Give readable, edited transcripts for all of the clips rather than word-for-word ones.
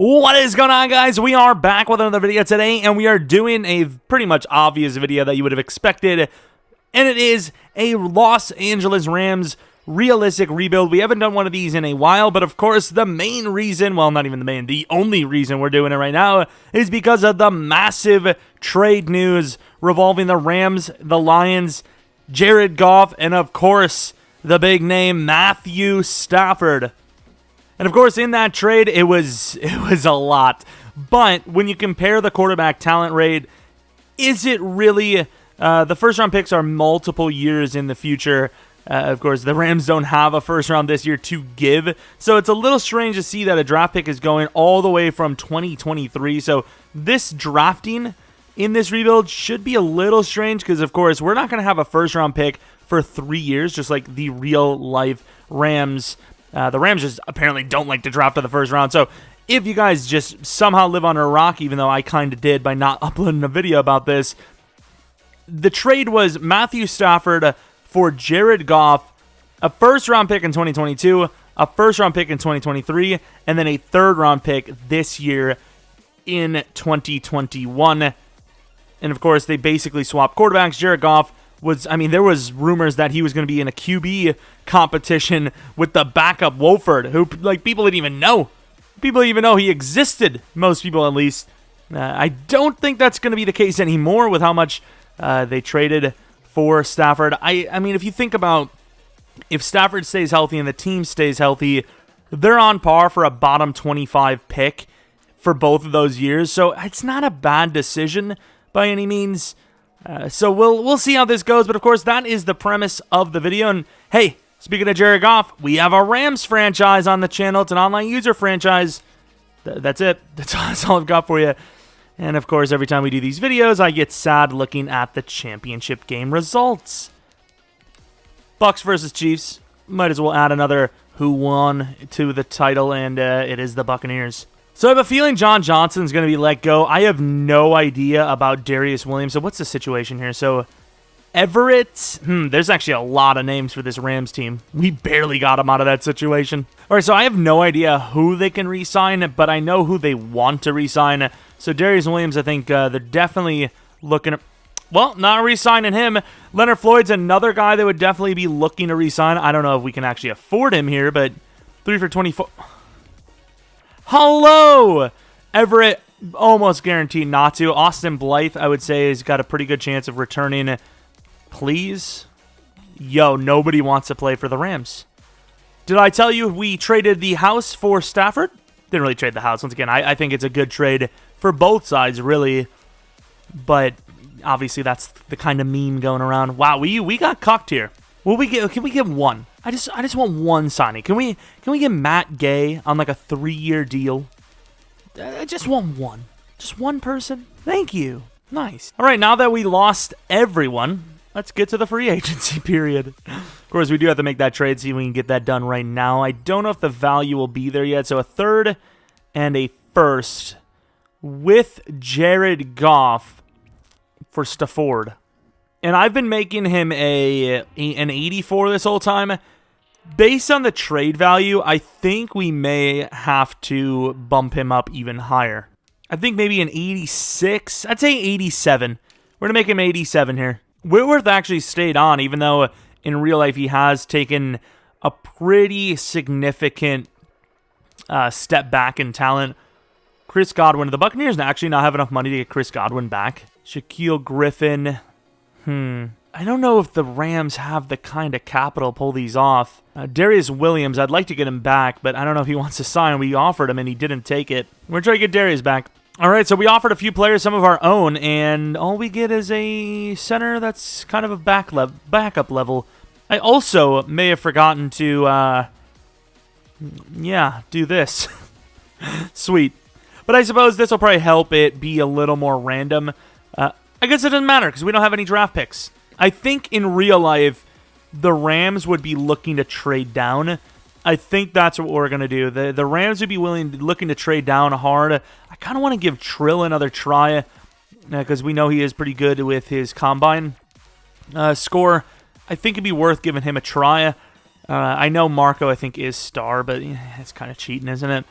What is going on, guys? We are back with another video today, and we are doing a pretty much obvious video that you would have expected, and it is a Los Angeles Rams realistic rebuild. We haven't done one of these in a while, but of course, the main reason, well, not even the main, the only reason we're doing it right now is because of the massive trade news revolving the Rams, the Lions, Jared Goff, and of course, the big name Matthew Stafford. And of course, in that trade, it was a lot. But when you compare the quarterback talent rate, is it really... the first-round picks are multiple years in the future. Of course, the Rams don't have a first-round this year to give. So it's a little strange to see that a draft pick is going all the way from 2023. So this drafting in this rebuild should be a little strange because, of course, we're not going to have a first-round pick for 3 years, just like the real-life Rams. The Rams just apparently don't like to draft in the first round. So if you guys just somehow live under a rock, even though I kind of did by not uploading a video about this, the trade was Matthew Stafford for Jared Goff, a first-round pick in 2022, a first-round pick in 2023, and then a third-round pick this year in 2021. And, of course, they basically swapped quarterbacks. Jared Goff there was rumors that he was going to be in a QB competition with the backup Wolford, who, people didn't even know. People didn't even know he existed, most people at least. I don't think that's going to be the case anymore with how much they traded for Stafford. I mean, if you think about if Stafford stays healthy and the team stays healthy, they're on par for a bottom 25 pick for both of those years. So it's not a bad decision by any means. So we'll see how this goes, but of course that is the premise of the video. And hey, speaking of Jared Goff, we have a Rams franchise on the channel. It's an online user franchise. That's it. That's all I've got for you. And of course, every time we do these videos, I get sad looking at the championship game results. Bucs versus Chiefs. Might as well add another who won to the title, and it is the Buccaneers. So I have a feeling John Johnson's going to be let go. I have no idea about Darius Williams. So what's the situation here? So Everett, there's actually a lot of names for this Rams team. We barely got him out of that situation. All right, so I have no idea who they can re-sign, but I know who they want to re-sign. So Darius Williams, I think they're definitely looking at, well, not re-signing him. Leonard Floyd's another guy that would definitely be looking to re-sign. I don't know if we can actually afford him here, but 3 for 24. Hello! Everett, almost guaranteed not to. Austin Blythe, I would say, has got a pretty good chance of returning. Please? Yo, nobody wants to play for the Rams. Did I tell you we traded the house for Stafford? Didn't really trade the house. Once again, I think it's a good trade for both sides, really. But obviously, that's the kind of meme going around. Wow, we got cucked here. Can we get one? I just want one signing. Can we get Matt Gay on like a 3-year deal? I just want one. Just one person. Thank you. Nice. All right, now that we lost everyone, let's get to the free agency period. Of course, we do have to make that trade, see if we can get that done right now. I don't know if the value will be there yet. So a third and a first with Jared Goff for Stafford. And I've been making him an 84 this whole time. Based on the trade value, I think we may have to bump him up even higher. I think maybe an 86. I'd say 87. We're going to make him 87 here. Whitworth actually stayed on, even though in real life he has taken a pretty significant step back in talent. Chris Godwin. The Buccaneers actually not have enough money to get Chris Godwin back. Shaquille Griffin. I don't know if the Rams have the kind of capital to pull these off. Darius Williams, I'd like to get him back, but I don't know if he wants to sign. We offered him, and he didn't take it. We're trying to get Darius back. All right, so we offered a few players, some of our own, and all we get is a center that's kind of a backup level. I also may have forgotten to, do this. Sweet. But I suppose this will probably help it be a little more random. I guess it doesn't matter because we don't have any draft picks. I think in real life, the Rams would be looking to trade down. I think that's what we're going to do. The Rams would be looking to trade down hard. I kind of want to give Trill another try because we know he is pretty good with his combine score. I think it'd be worth giving him a try. I know Marco, I think, is star, but it's kind of cheating, isn't it?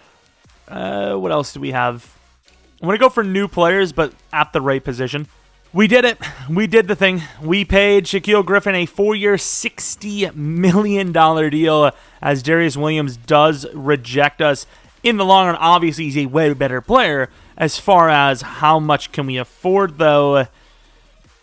What else do we have? I'm going to go for new players, but at the right position. We did it. We did the thing. We paid Shaquille Griffin a 4-year, $60 million deal as Darius Williams does reject us. In the long run, obviously, he's a way better player. As far as how much can we afford, though,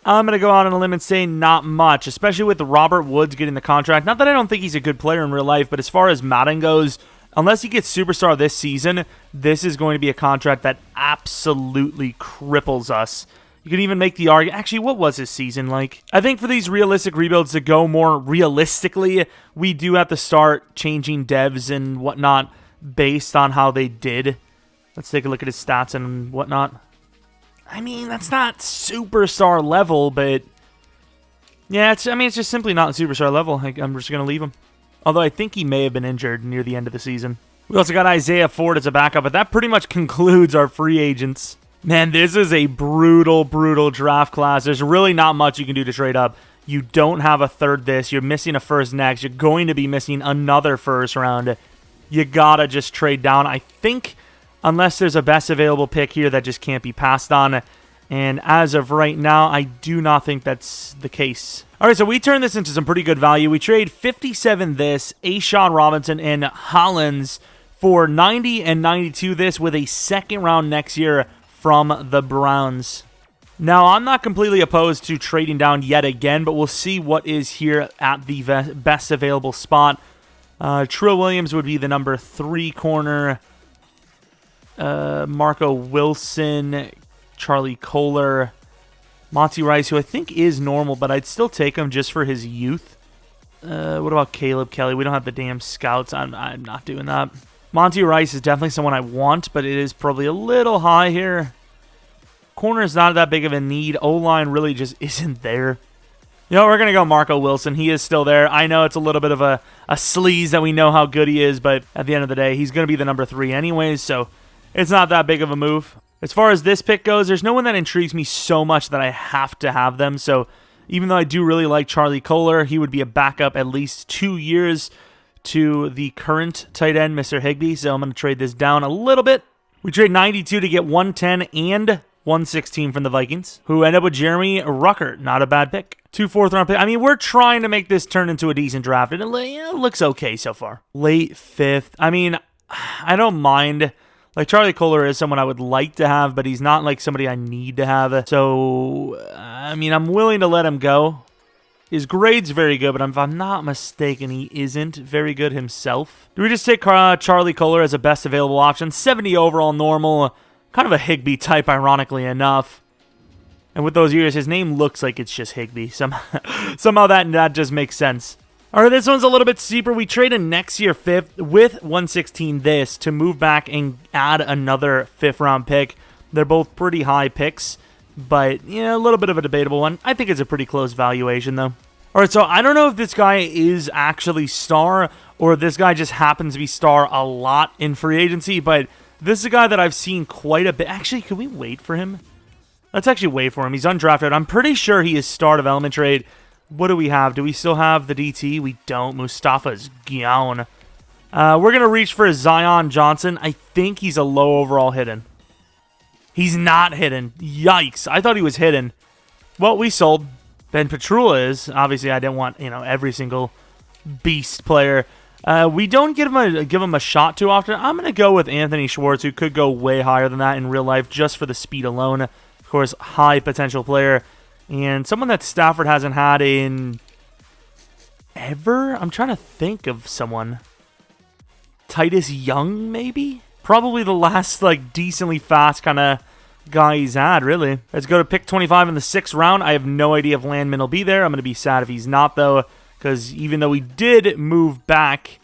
I'm going to go out on a limb and say not much, especially with Robert Woods getting the contract. Not that I don't think he's a good player in real life, but as far as Madden goes, unless he gets superstar this season, this is going to be a contract that absolutely cripples us. You can even make the argument. Actually, what was his season like? I think for these realistic rebuilds to go more realistically, we do have to start changing devs and whatnot based on how they did. Let's take a look at his stats and whatnot. I mean, that's not superstar level, but yeah, it's just simply not superstar level. I'm just going to leave him. Although I think he may have been injured near the end of the season. We also got Isaiah Ford as a backup, but that pretty much concludes our free agents. Man, this is a brutal, brutal draft class. There's really not much you can do to trade up. You don't have a third this. You're missing a first next. You're going to be missing another first round. You gotta just trade down. I think, unless there's a best available pick here that just can't be passed on. And as of right now, I do not think that's the case. All right, so we turn this into some pretty good value. We trade 57 this, A'Shawn Robinson, and Hollins for 90 and 92 this with a second round next year from the Browns. Now, I'm not completely opposed to trading down yet again, but we'll see what is here at the best available spot. Trill Williams would be the number 3 corner. Marco Wilson, Charlie Kohler, Monty Rice, who I think is normal, but I'd still take him just for his youth. What about Caleb Kelly? We don't have the damn scouts. I'm not doing that. Monty Rice is definitely someone I want, but it is probably a little high here. Corner is not that big of a need. O-line really just isn't there. You know, we're going to go Marco Wilson. He is still there. I know it's a little bit of a sleaze that we know how good he is, but at the end of the day, he's going to be the number 3 anyways, so it's not that big of a move. As far as this pick goes, there's no one that intrigues me so much that I have to have them, so even though I do really like Charlie Kohler, he would be a backup at least 2 years to the current tight end, Mr. Higbee, so I'm going to trade this down a little bit. We trade 92 to get 110 and 116 from the Vikings, who end up with Jeromepkr. Not a bad pick. 2 fourth-round picks. I mean, we're trying to make this turn into a decent draft, and it looks okay so far. Late 5th. I mean, I don't mind. Like, Charlie Kohler is someone I would like to have, but he's not like somebody I need to have. So, I mean, I'm willing to let him go. His grade's very good, but if I'm not mistaken, he isn't very good himself. Do we just take Charlie Kohler as a best available option? 70 overall normal. Kind of a Higbee type, ironically enough. And with those years, his name looks like it's just Higbee. Somehow that just makes sense. All right, this one's a little bit steeper. We trade a next year 5th with 116 this to move back and add another 5th round pick. They're both pretty high picks, but yeah, a little bit of a debatable one. I think it's a pretty close valuation, though. All right, so I don't know if this guy is actually star or if this guy just happens to be star a lot in free agency, but this is a guy that I've seen quite a bit. Actually, can we wait for him? Let's actually wait for him. He's undrafted. I'm pretty sure he is star development trade. What do we have? Do we still have the DT? We don't. Mustafa's gone. We're going to reach for Zion Johnson. I think he's a low overall hidden. He's not hidden. Yikes. I thought he was hidden. Well, we sold. Ben Petrula is. Obviously, I didn't want, every single beast player. We don't give him a shot too often. I'm going to go with Anthony Schwartz, who could go way higher than that in real life just for the speed alone. Of course, high potential player. And someone that Stafford hasn't had in ever? I'm trying to think of someone. Titus Young, maybe? Probably the last, decently fast kind of guy he's had, really. Let's go to pick 25 in the 6th round. I have no idea if Landman will be there. I'm going to be sad if he's not, though, because even though we did move back,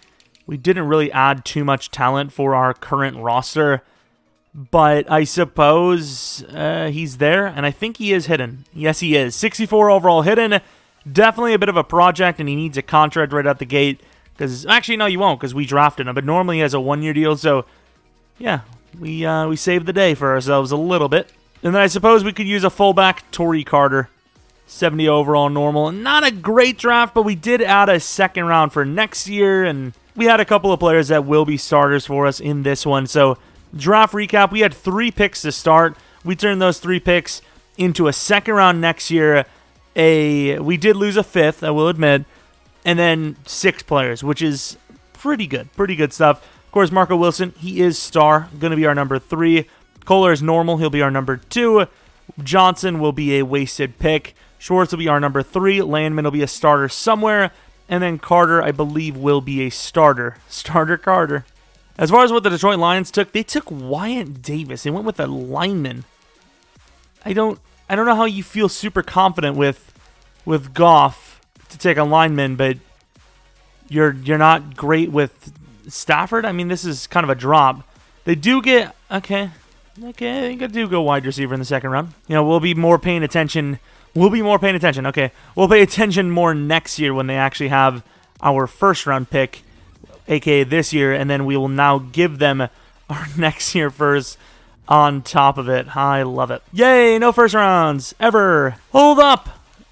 we didn't really add too much talent for our current roster. But I suppose he's there, and I think he is hidden. Yes, he is. 64 overall hidden. Definitely a bit of a project, and he needs a contract right out the gate. Because actually, no, you won't, because we drafted him. But normally he has a 1-year deal, so yeah, we saved the day for ourselves a little bit. And then I suppose we could use a fullback, Torrey Carter. 70 overall normal. Not a great draft, but we did add a 2nd round for next year, and we had a couple of players that will be starters for us in this one, so Draft recap, we had 3 picks to start. We turned those 3 picks into a second round next year. We did lose a 5th, I will admit, and then 6 players, which is pretty good stuff. Of course, Marco Wilson, he is star, going to be our number 3. Kohler is normal, he'll be our number 2. Johnson will be a wasted pick. Schwartz will be our number 3. Landman will be a starter somewhere. And then Carter, I believe, will be a starter. Starter Carter. As far as what the Detroit Lions took, they took Wyatt Davis. They went with a lineman. I don't know how you feel super confident with Goff to take a lineman, but you're not great with Stafford. I mean, this is kind of a drop. They do get okay. I think I do go wide receiver in the second round. You know, we'll be more paying attention. Okay, we'll pay attention more next year when they actually have our first round pick, aka this year, and then we will now give them our next year first on top of it. I love it. Yay, no first rounds ever. Hold up.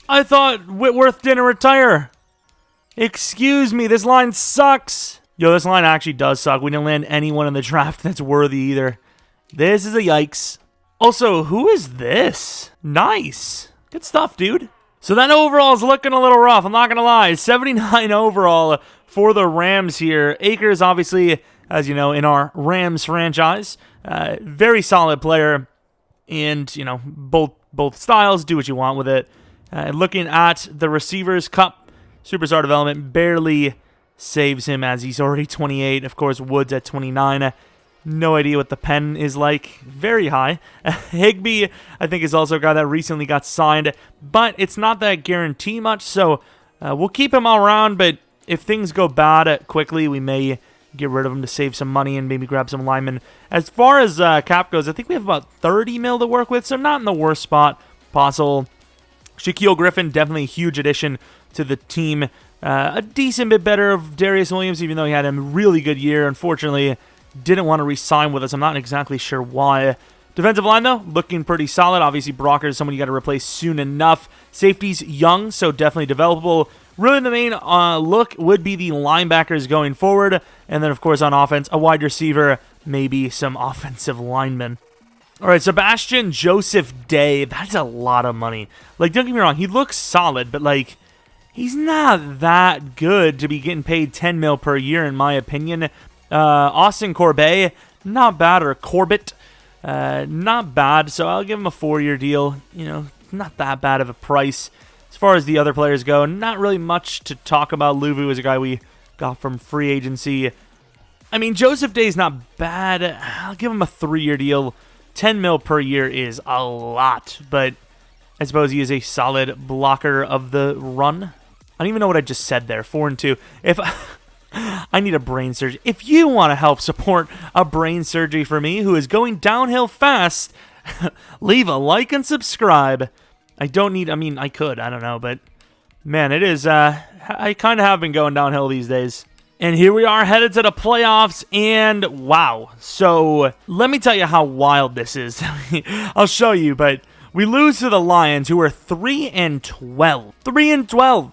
I thought Whitworth didn't retire. Excuse me, this line sucks. Yo, this line actually does suck. We didn't land anyone in the draft that's worthy either. This is a yikes. Also, who is this? Nice. Good stuff, dude. So that overall is looking a little rough. I'm not going to lie. 79 overall for the Rams here. Akers, obviously, as you know, in our Rams franchise. Very solid player. And, you know, both styles. Do what you want with it. Looking at the receivers, Cup, Superstar Development, barely saves him as he's already 28. Of course, Woods at 29. No idea what the pen is like. Very high. Higbee, I think, is also a guy that recently got signed, but it's not that guarantee much, so we'll keep him all around, but if things go bad quickly, we may get rid of him to save some money and maybe grab some linemen. As far as cap goes, I think we have about 30 mil to work with, so not in the worst spot possible. Shaquille Griffin, definitely a huge addition to the team. A decent bit better of Darius Williams, even though he had a really good year. Unfortunately, didn't want to re-sign with us. I'm not exactly sure why. Defensive line, though, looking pretty solid. Obviously, Brocker is someone you got to replace soon enough. Safety's young, so definitely developable. Really, the main look would be the linebackers going forward. And then, of course, on offense, a wide receiver, maybe some offensive linemen. All right, Sebastian Joseph Day. That's a lot of money. Like, don't get me wrong, he looks solid, but, like, he's not that good to be getting paid 10 mil per year, in my opinion. Austin Corbett, not bad, or Corbett, not bad, so I'll give him a 4-year deal. You know, not that bad of a price. As far as the other players go, not really much to talk about. Luvu is a guy we got from free agency. I mean, Joseph Day's not bad. I'll give him a 3-year deal. 10 mil per year is a lot, but I suppose he is a solid blocker of the run. I don't even know what I just said there. 4-2. If I need a brain surgery. If you want to help support a brain surgery for me who is going downhill fast, leave a like and subscribe. I mean, I could, I don't know, but man, it is, I kind of have been going downhill these days. And here we are headed to the playoffs, and wow. So let me tell you how wild this is. I'll show you, but we lose to the Lions, who are 3-12. 3-12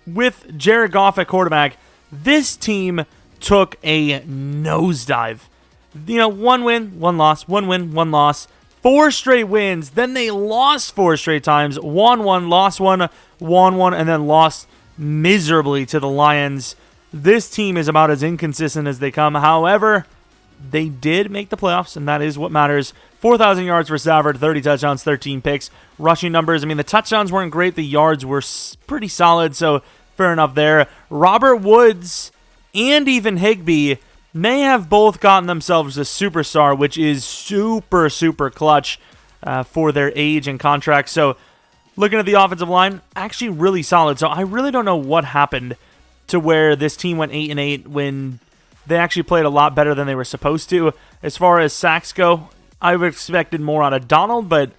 with Jared Goff at quarterback. This team took a nosedive. You know, 1 win, 1 loss, 1 win, 1 loss. 4 straight wins. Then they lost 4 straight times. Won 1, lost 1, won 1, and then lost miserably to the Lions. This team is about as inconsistent as they come. However, they did make the playoffs, and that is what matters. 4,000 yards for Stafford, 30 touchdowns, 13 picks. Rushing numbers, I mean, the touchdowns weren't great. The yards were pretty solid, so fair enough there. Robert Woods and even Higbee may have both gotten themselves a superstar, which is super, super clutch for their age and contract. So looking at the offensive line, actually really solid. So I really don't know what happened to where this team went 8-8 when they actually played a lot better than they were supposed to. As far as sacks go, I would have expected more out of Donald, but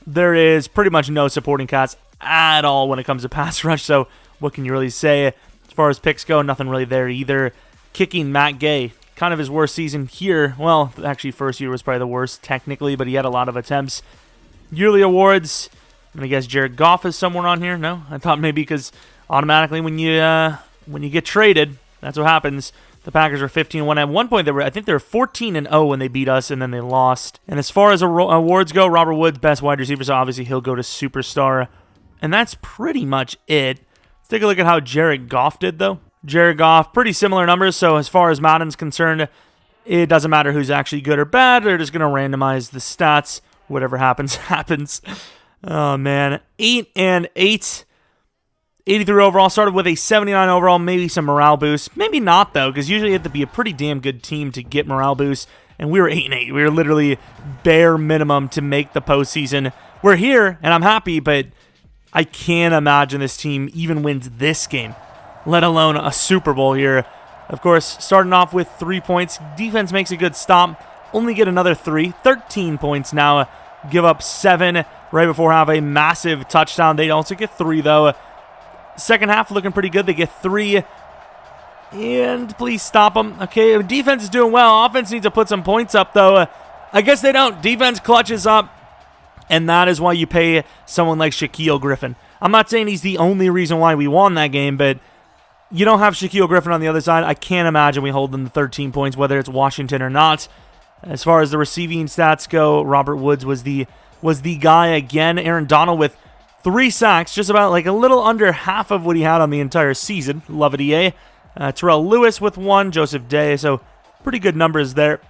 there is pretty much no supporting cast at all when it comes to pass rush. So what can you really say? As far as picks go, nothing really there either. Kicking, Matt Gay, kind of his worst season here. Well, actually, first year was probably the worst technically, but he had a lot of attempts. Yearly awards, I'm going to guess Jared Goff is somewhere on here. No? I thought maybe because automatically when you get traded, that's what happens. The Packers were 15-1. At one point, I think they were 14-0 when they beat us, and then they lost. And as far as awards go, Robert Woods, best wide receiver, so obviously he'll go to Superstar. And that's pretty much it. Let's take a look at how Jared Goff did, though. Jared Goff, pretty similar numbers, so as far as Madden's concerned, it doesn't matter who's actually good or bad. They're just going to randomize the stats. Whatever happens, happens. Oh, man. 8-8. 83 overall. Started with a 79 overall. Maybe some morale boost. Maybe not, though, because usually you have to be a pretty damn good team to get morale boost. And we were 8-8. We were literally bare minimum to make the postseason. We're here, and I'm happy, but I can't imagine this team even wins this game, let alone a Super Bowl here. Of course, starting off with 3 points. Defense makes a good stop. Only get another 3. 13 points now. Give up 7 right before have a massive touchdown. They also get 3, though. Second half looking pretty good. They get 3. And please stop them. Okay, defense is doing well. Offense needs to put some points up, though. I guess they don't. Defense clutches up. And that is why you pay someone like Shaquille Griffin. I'm not saying he's the only reason why we won that game, but you don't have Shaquille Griffin on the other side. I can't imagine we hold them to 13 points, whether it's Washington or not. As far as the receiving stats go, Robert Woods was the guy again. Aaron Donald with 3 sacks, just about like a little under half of what he had on the entire season. Love it, EA. Terrell Lewis with 1, Joseph Day, so pretty good numbers there.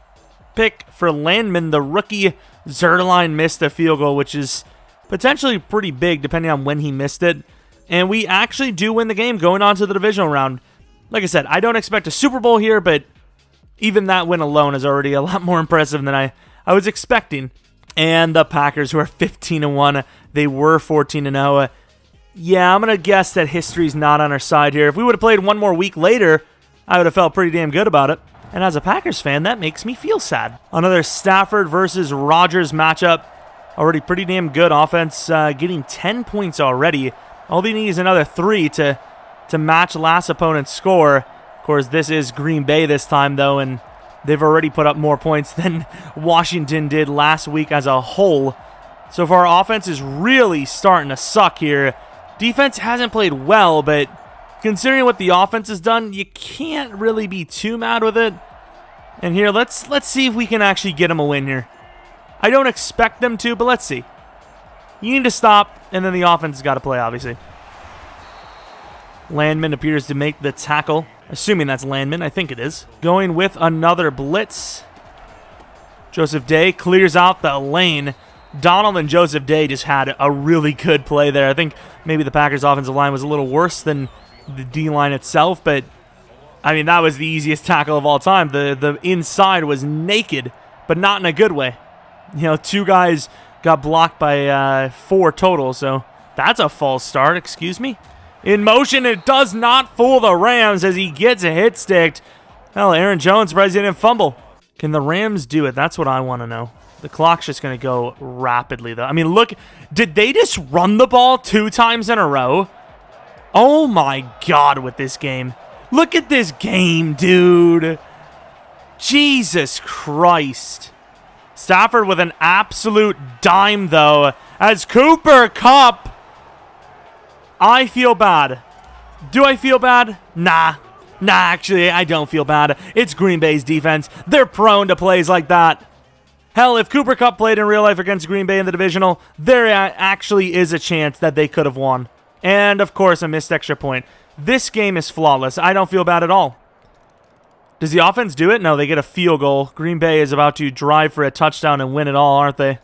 Pick for Landman, the rookie. Zerline missed a field goal, which is potentially pretty big depending on when he missed it. And we actually do win the game going on to the divisional round. Like I said, I don't expect a Super Bowl here, but even that win alone is already a lot more impressive than I was expecting. And the Packers, who are 15-1, they were 14-0. Yeah, I'm going to guess that history's not on our side here. If we would have played one more week later, I would have felt pretty damn good about it. And as a Packers fan, that makes me feel sad. Another Stafford versus Rodgers matchup. Already pretty damn good offense, getting 10 points already. All they need is another 3 to match last opponent's score. Of course, this is Green Bay this time, though, and they've already put up more points than Washington did last week as a whole. So far, offense is really starting to suck here. Defense hasn't played well, but considering what the offense has done, you can't really be too mad with it. And here, let's see if we can actually get them a win here. I don't expect them to, but let's see. You need to stop, and then the offense has got to play, obviously. Landman appears to make the tackle. Assuming that's Landman, I think it is. Going with another blitz. Joseph Day clears out the lane. Donald and Joseph Day just had a really good play there. I think maybe the Packers' offensive line was a little worse than the D-line itself, but I mean, that was the easiest tackle of all time. The inside was naked, but not in a good way. You know, 2 guys got blocked by 4 total, so that's a false start, excuse me. In motion, it does not fool the Rams as he gets a hit sticked. Hell, Aaron Jones surprised he didn't fumble. Can the Rams do it? That's what I want to know. The clock's just going to go rapidly, though. I mean, look, did they just run the ball 2 times in a row? Oh, my God, with this game. Look at this game, dude. Jesus Christ. Stafford with an absolute dime, though, as Cooper Kupp. I feel bad. Do I feel bad? Nah, actually, I don't feel bad. It's Green Bay's defense. They're prone to plays like that. Hell, if Cooper Kupp played in real life against Green Bay in the divisional, there actually is a chance that they could have won. And, of course, a missed extra point. This game is flawless. I don't feel bad at all. Does the offense do it? No, they get a field goal. Green Bay is about to drive for a touchdown and win it all, aren't they?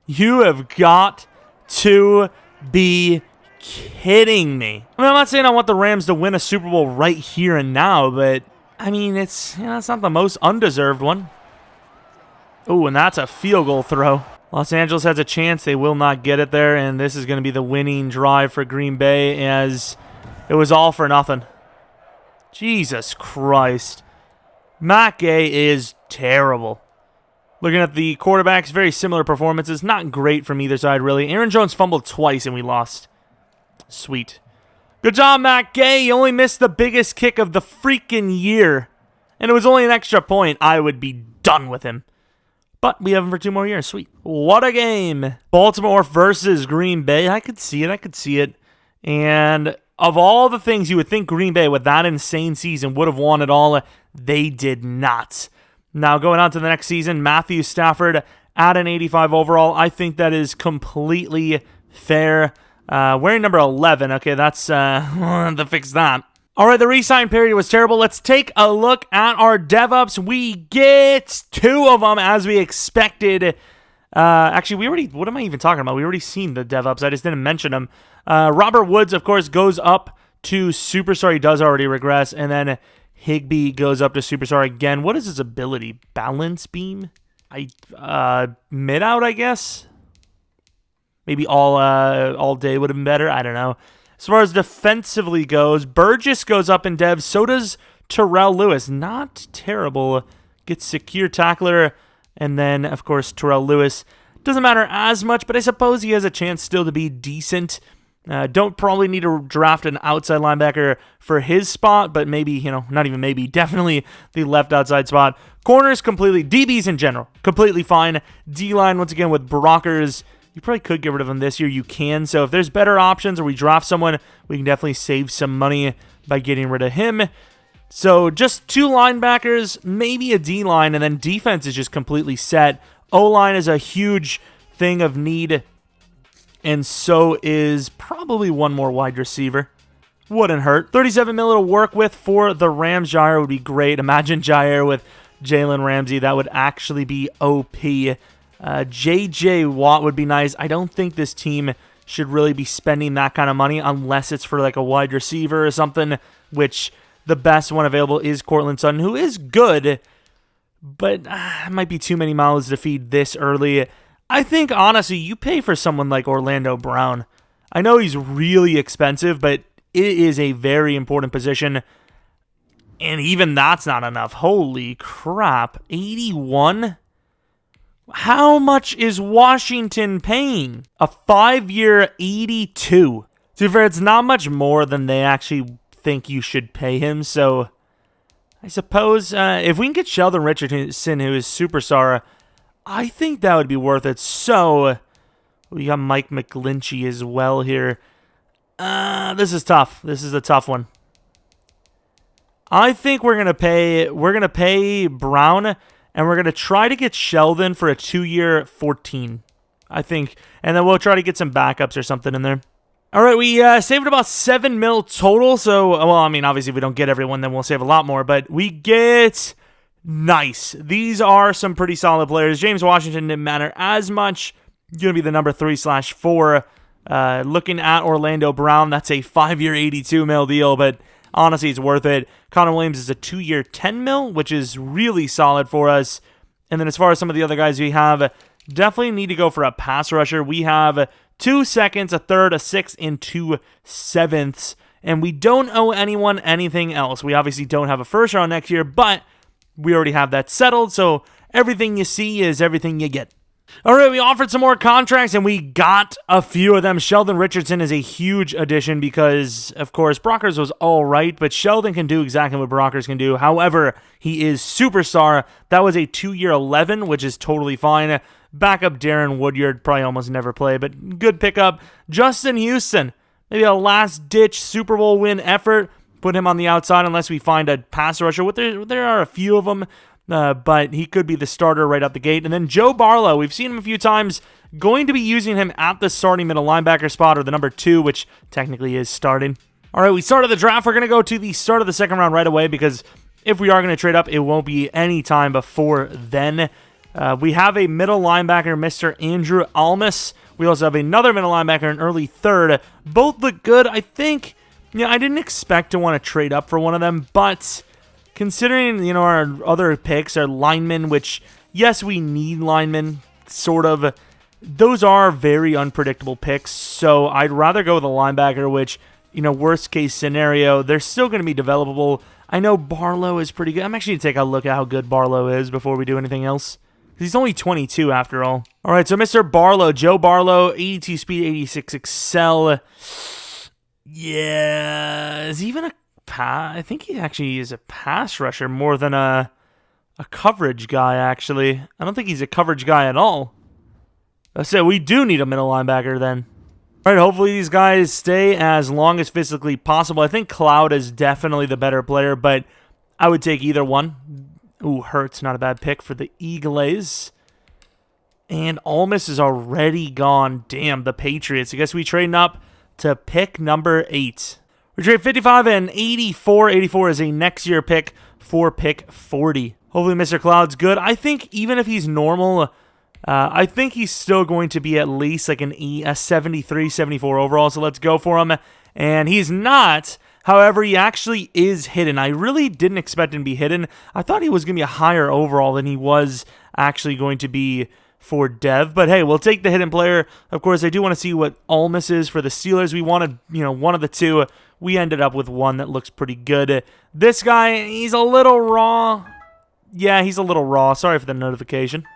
You have got to be kidding me. I mean, I'm not saying I want the Rams to win a Super Bowl right here and now, but, I mean, it's not the most undeserved one. Oh, and that's a field goal throw. Los Angeles has a chance. They will not get it there, and this is going to be the winning drive for Green Bay as it was all for nothing. Jesus Christ. Matt Gay is terrible. Looking at the quarterbacks, very similar performances. Not great from either side, really. Aaron Jones fumbled twice, and we lost. Sweet. Good job, Matt Gay. You only missed the biggest kick of the freaking year. And it was only an extra point. I would be done with him. But we have him for 2 more years. Sweet. What a game. Baltimore versus Green Bay. I could see it. And of all the things you would think Green Bay with that insane season would have won it all, they did not. Now, going on to the next season, Matthew Stafford at an 85 overall. I think that is completely fair. Wearing number 11. Okay, that's to fix that. All right, the re-sign period was terrible. Let's take a look at our dev-ups. We get 2 of them as we expected. Actually, what am I even talking about? We already seen the dev-ups. I just didn't mention them. Robert Woods, of course, goes up to Superstar. He does already regress. And then Higbee goes up to Superstar again. What is his ability? Balance beam? Mid-out, I guess? Maybe all day would have been better. I don't know. As far as defensively goes, Burgess goes up in dev. So does Terrell Lewis. Not terrible. Gets secure tackler. And then, of course, Terrell Lewis. Doesn't matter as much, but I suppose he has a chance still to be decent. Don't probably need to draft an outside linebacker for his spot, but maybe, not even maybe, definitely the left outside spot. Corners completely, DBs in general, completely fine. D-line, once again, with Brockers. You probably could get rid of him this year. You can. So if there's better options or we draft someone, we can definitely save some money by getting rid of him. So just 2 linebackers, maybe a D-line, and then defense is just completely set. O-line is a huge thing of need, and so is probably 1 more wide receiver. Wouldn't hurt. 37 million to work with for the Rams. Jair would be great. Imagine Jair with Jalen Ramsey. That would actually be OP. J.J. Watt would be nice. I don't think this team should really be spending that kind of money unless it's for like a wide receiver or something, which the best one available is Courtland Sutton, who is good, but it might be too many mouths to feed this early. I think, honestly, you pay for someone like Orlando Brown. I know he's really expensive, but it is a very important position, and even that's not enough. Holy crap. 81? How much is Washington paying? A 5-year 82. To be fair, it's not much more than they actually think you should pay him, so I suppose if we can get Sheldon Richardson, who is Superstar, I think that would be worth it. So we got Mike McGlinchey as well here. This is tough. This is a tough one. I think we're gonna pay Brown, and we're gonna try to get Sheldon for a 2-year 14. I think, and then we'll try to get some backups or something in there. All right, we saved about 7 mil total. So, well, I mean, obviously, if we don't get everyone, then we'll save a lot more. But we get nice. These are some pretty solid players. James Washington didn't matter as much. Going to be the number 3/4. Looking at Orlando Brown, that's a 5-year 82 mil deal, but honestly, it's worth it. Connor Williams is a 2-year 10 mil, which is really solid for us. And then as far as some of the other guys we have, definitely need to go for a pass rusher. We have 2 seconds, a third, a sixth, and 2 sevenths. And we don't owe anyone anything else. We obviously don't have a first round next year, but we already have that settled. So everything you see is everything you get. All right, we offered some more contracts, and we got a few of them. Sheldon Richardson is a huge addition because, of course, Brockers was all right, but Sheldon can do exactly what Brockers can do. However, he is Superstar. That was a 2-year 11, which is totally fine. Backup Darren Woodyard, probably almost never play, but good pickup. Justin Houston, maybe a last-ditch Super Bowl win effort. Put him on the outside unless we find a pass rusher. There are a few of them. But he could be the starter right out the gate. And then Joe Barlow, we've seen him a few times, going to be using him at the starting middle linebacker spot, or the number 2, which technically is starting. All right, we started the draft. We're going to go to the start of the second round right away, because if we are going to trade up, it won't be any time before then. We have a middle linebacker, Mr. Andrew Almas. We also have another middle linebacker, an early third. Both look good. I think, I didn't expect to want to trade up for one of them, but considering, our other picks are linemen, which, yes, we need linemen, sort of. Those are very unpredictable picks, so I'd rather go with a linebacker, which, worst case scenario, they're still going to be developable. I know Barlow is pretty good. I'm actually going to take a look at how good Barlow is before we do anything else. He's only 22 after all. All right, so Mr. Barlow, Joe Barlow, 82 speed, 86 excel. Yeah, is he even a I think he actually is a pass rusher more than a coverage guy, actually. I don't think he's a coverage guy at all. So we do need a middle linebacker then. All right, hopefully these guys stay as long as physically possible. I think Cloud is definitely the better player, but I would take either one. Ooh, Hurts, not a bad pick for the Eagles. And Almas is already gone. Damn, the Patriots. I guess we trading up to pick number 8. We trade 55 and 84. 84 is a next year pick for pick 40. Hopefully Mr. Cloud's good. I think even if he's normal, I think he's still going to be at least like a 73, 74 overall, so let's go for him. And he's not. However, he actually is hidden. I really didn't expect him to be hidden. I thought he was going to be a higher overall than he was actually going to be for Dev. But hey, we'll take the hidden player. Of course, I do want to see what Almas is for the Steelers. We wanted, one of the two. We ended up with one that looks pretty good. This guy, he's a little raw. Yeah, he's a little raw. Sorry for the notification.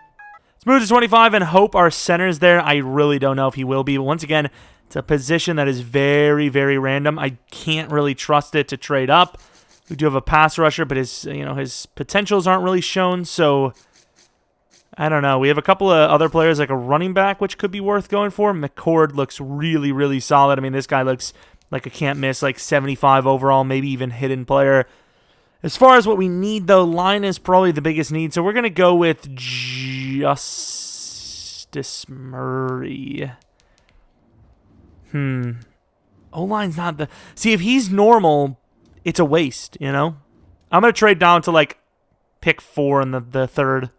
Let's move to 25 and hope our center's there. I really don't know if he will be. But once again, it's a position that is very, very random. I can't really trust it to trade up. We do have a pass rusher, but his potentials aren't really shown. So I don't know. We have a couple of other players like a running back, which could be worth going for. McCord looks really, really solid. I mean, this guy looks like a can't miss, like 75 overall, maybe even hidden player. As far as what we need, though, line is probably the biggest need. So we're going to go with Justice Murray. O-line's not the... See, if he's normal, it's a waste, I'm going to trade down to, like, pick 4 in the third.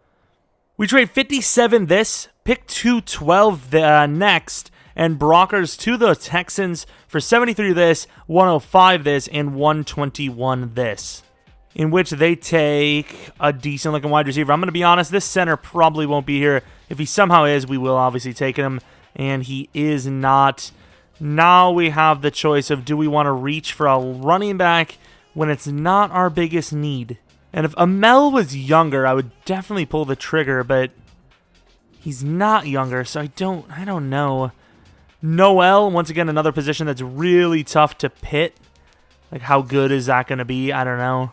We trade 57 this, pick 212 next, and Brockers to the Texans for 73 this, 105 this, and 121 this, in which they take a decent-looking wide receiver. I'm going to be honest, this center probably won't be here. If he somehow is, we will obviously take him, and he is not. Now we have the choice of do we want to reach for a running back when it's not our biggest need. And if Amel was younger, I would definitely pull the trigger, but he's not younger, so I don't know. Noel, once again, another position that's really tough to pit. Like, how good is that going to be? I don't know.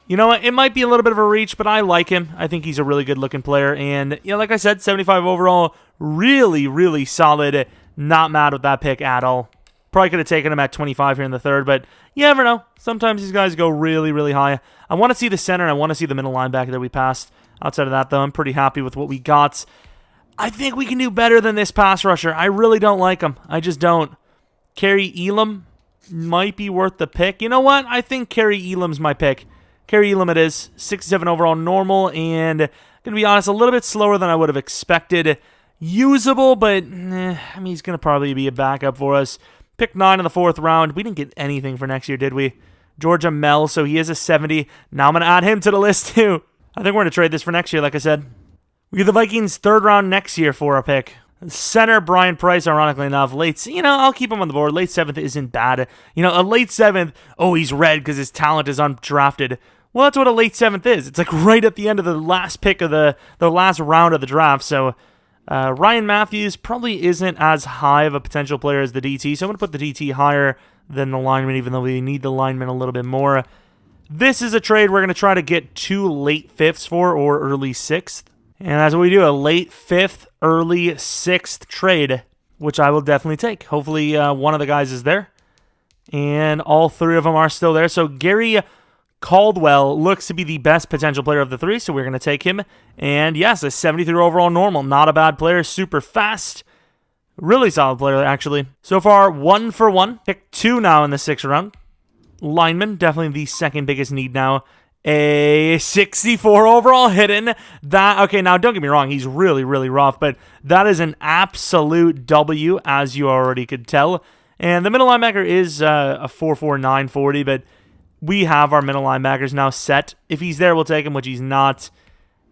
You know what? It might be a little bit of a reach, but I like him. I think he's a really good-looking player. And, like I said, 75 overall, really, really solid. Not mad with that pick at all. Probably could have taken him at 25 here in the third, but you never know. Sometimes these guys go really, really high. I want to see the center, and I want to see the middle linebacker that we passed. Outside of that, though, I'm pretty happy with what we got. I think we can do better than this pass rusher. I really don't like him. I just don't. Kerry Elam might be worth the pick. You know what? I think Kerry Elam's my pick. Kerry Elam it is. 67 overall normal, and going to be honest, a little bit slower than I would have expected. Usable, but he's going to probably be a backup for us. Pick 9 in the 4th round. We didn't get anything for next year, did we? Georgia Mel, so he is a 70. Now I'm going to add him to the list, too. I think we're going to trade this for next year, like I said. We get the Vikings 3rd round next year for a pick. Center, Brian Price, ironically enough. I'll keep him on the board. Late 7th isn't bad. A late 7th, he's red because his talent is undrafted. Well, that's what a late 7th is. It's like right at the end of the last pick of the last round of the draft. So Ryan Matthews probably isn't as high of a potential player as the DT. So I'm going to put the DT higher than the lineman, even though we need the lineman a little bit more. This is a trade we're going to try to get 2 late 5ths for, or early 6th. And that's what we do, a late 5th, early 6th trade, which I will definitely take. Hopefully one of the guys is there, and all 3 of them are still there. So Gary Caldwell looks to be the best potential player of the 3, so we're going to take him. And yes, a 73 overall normal, not a bad player, super fast, really solid player, actually. So far, 1 for 1. Pick 2 now in the 6th round. Lineman, definitely the second biggest need now. A 64 overall hidden. Okay, now don't get me wrong, he's really, really rough, but that is an absolute W, as you already could tell. And the middle linebacker is a 4.4, 940, but we have our middle linebackers now set. If he's there, we'll take him, which he's not.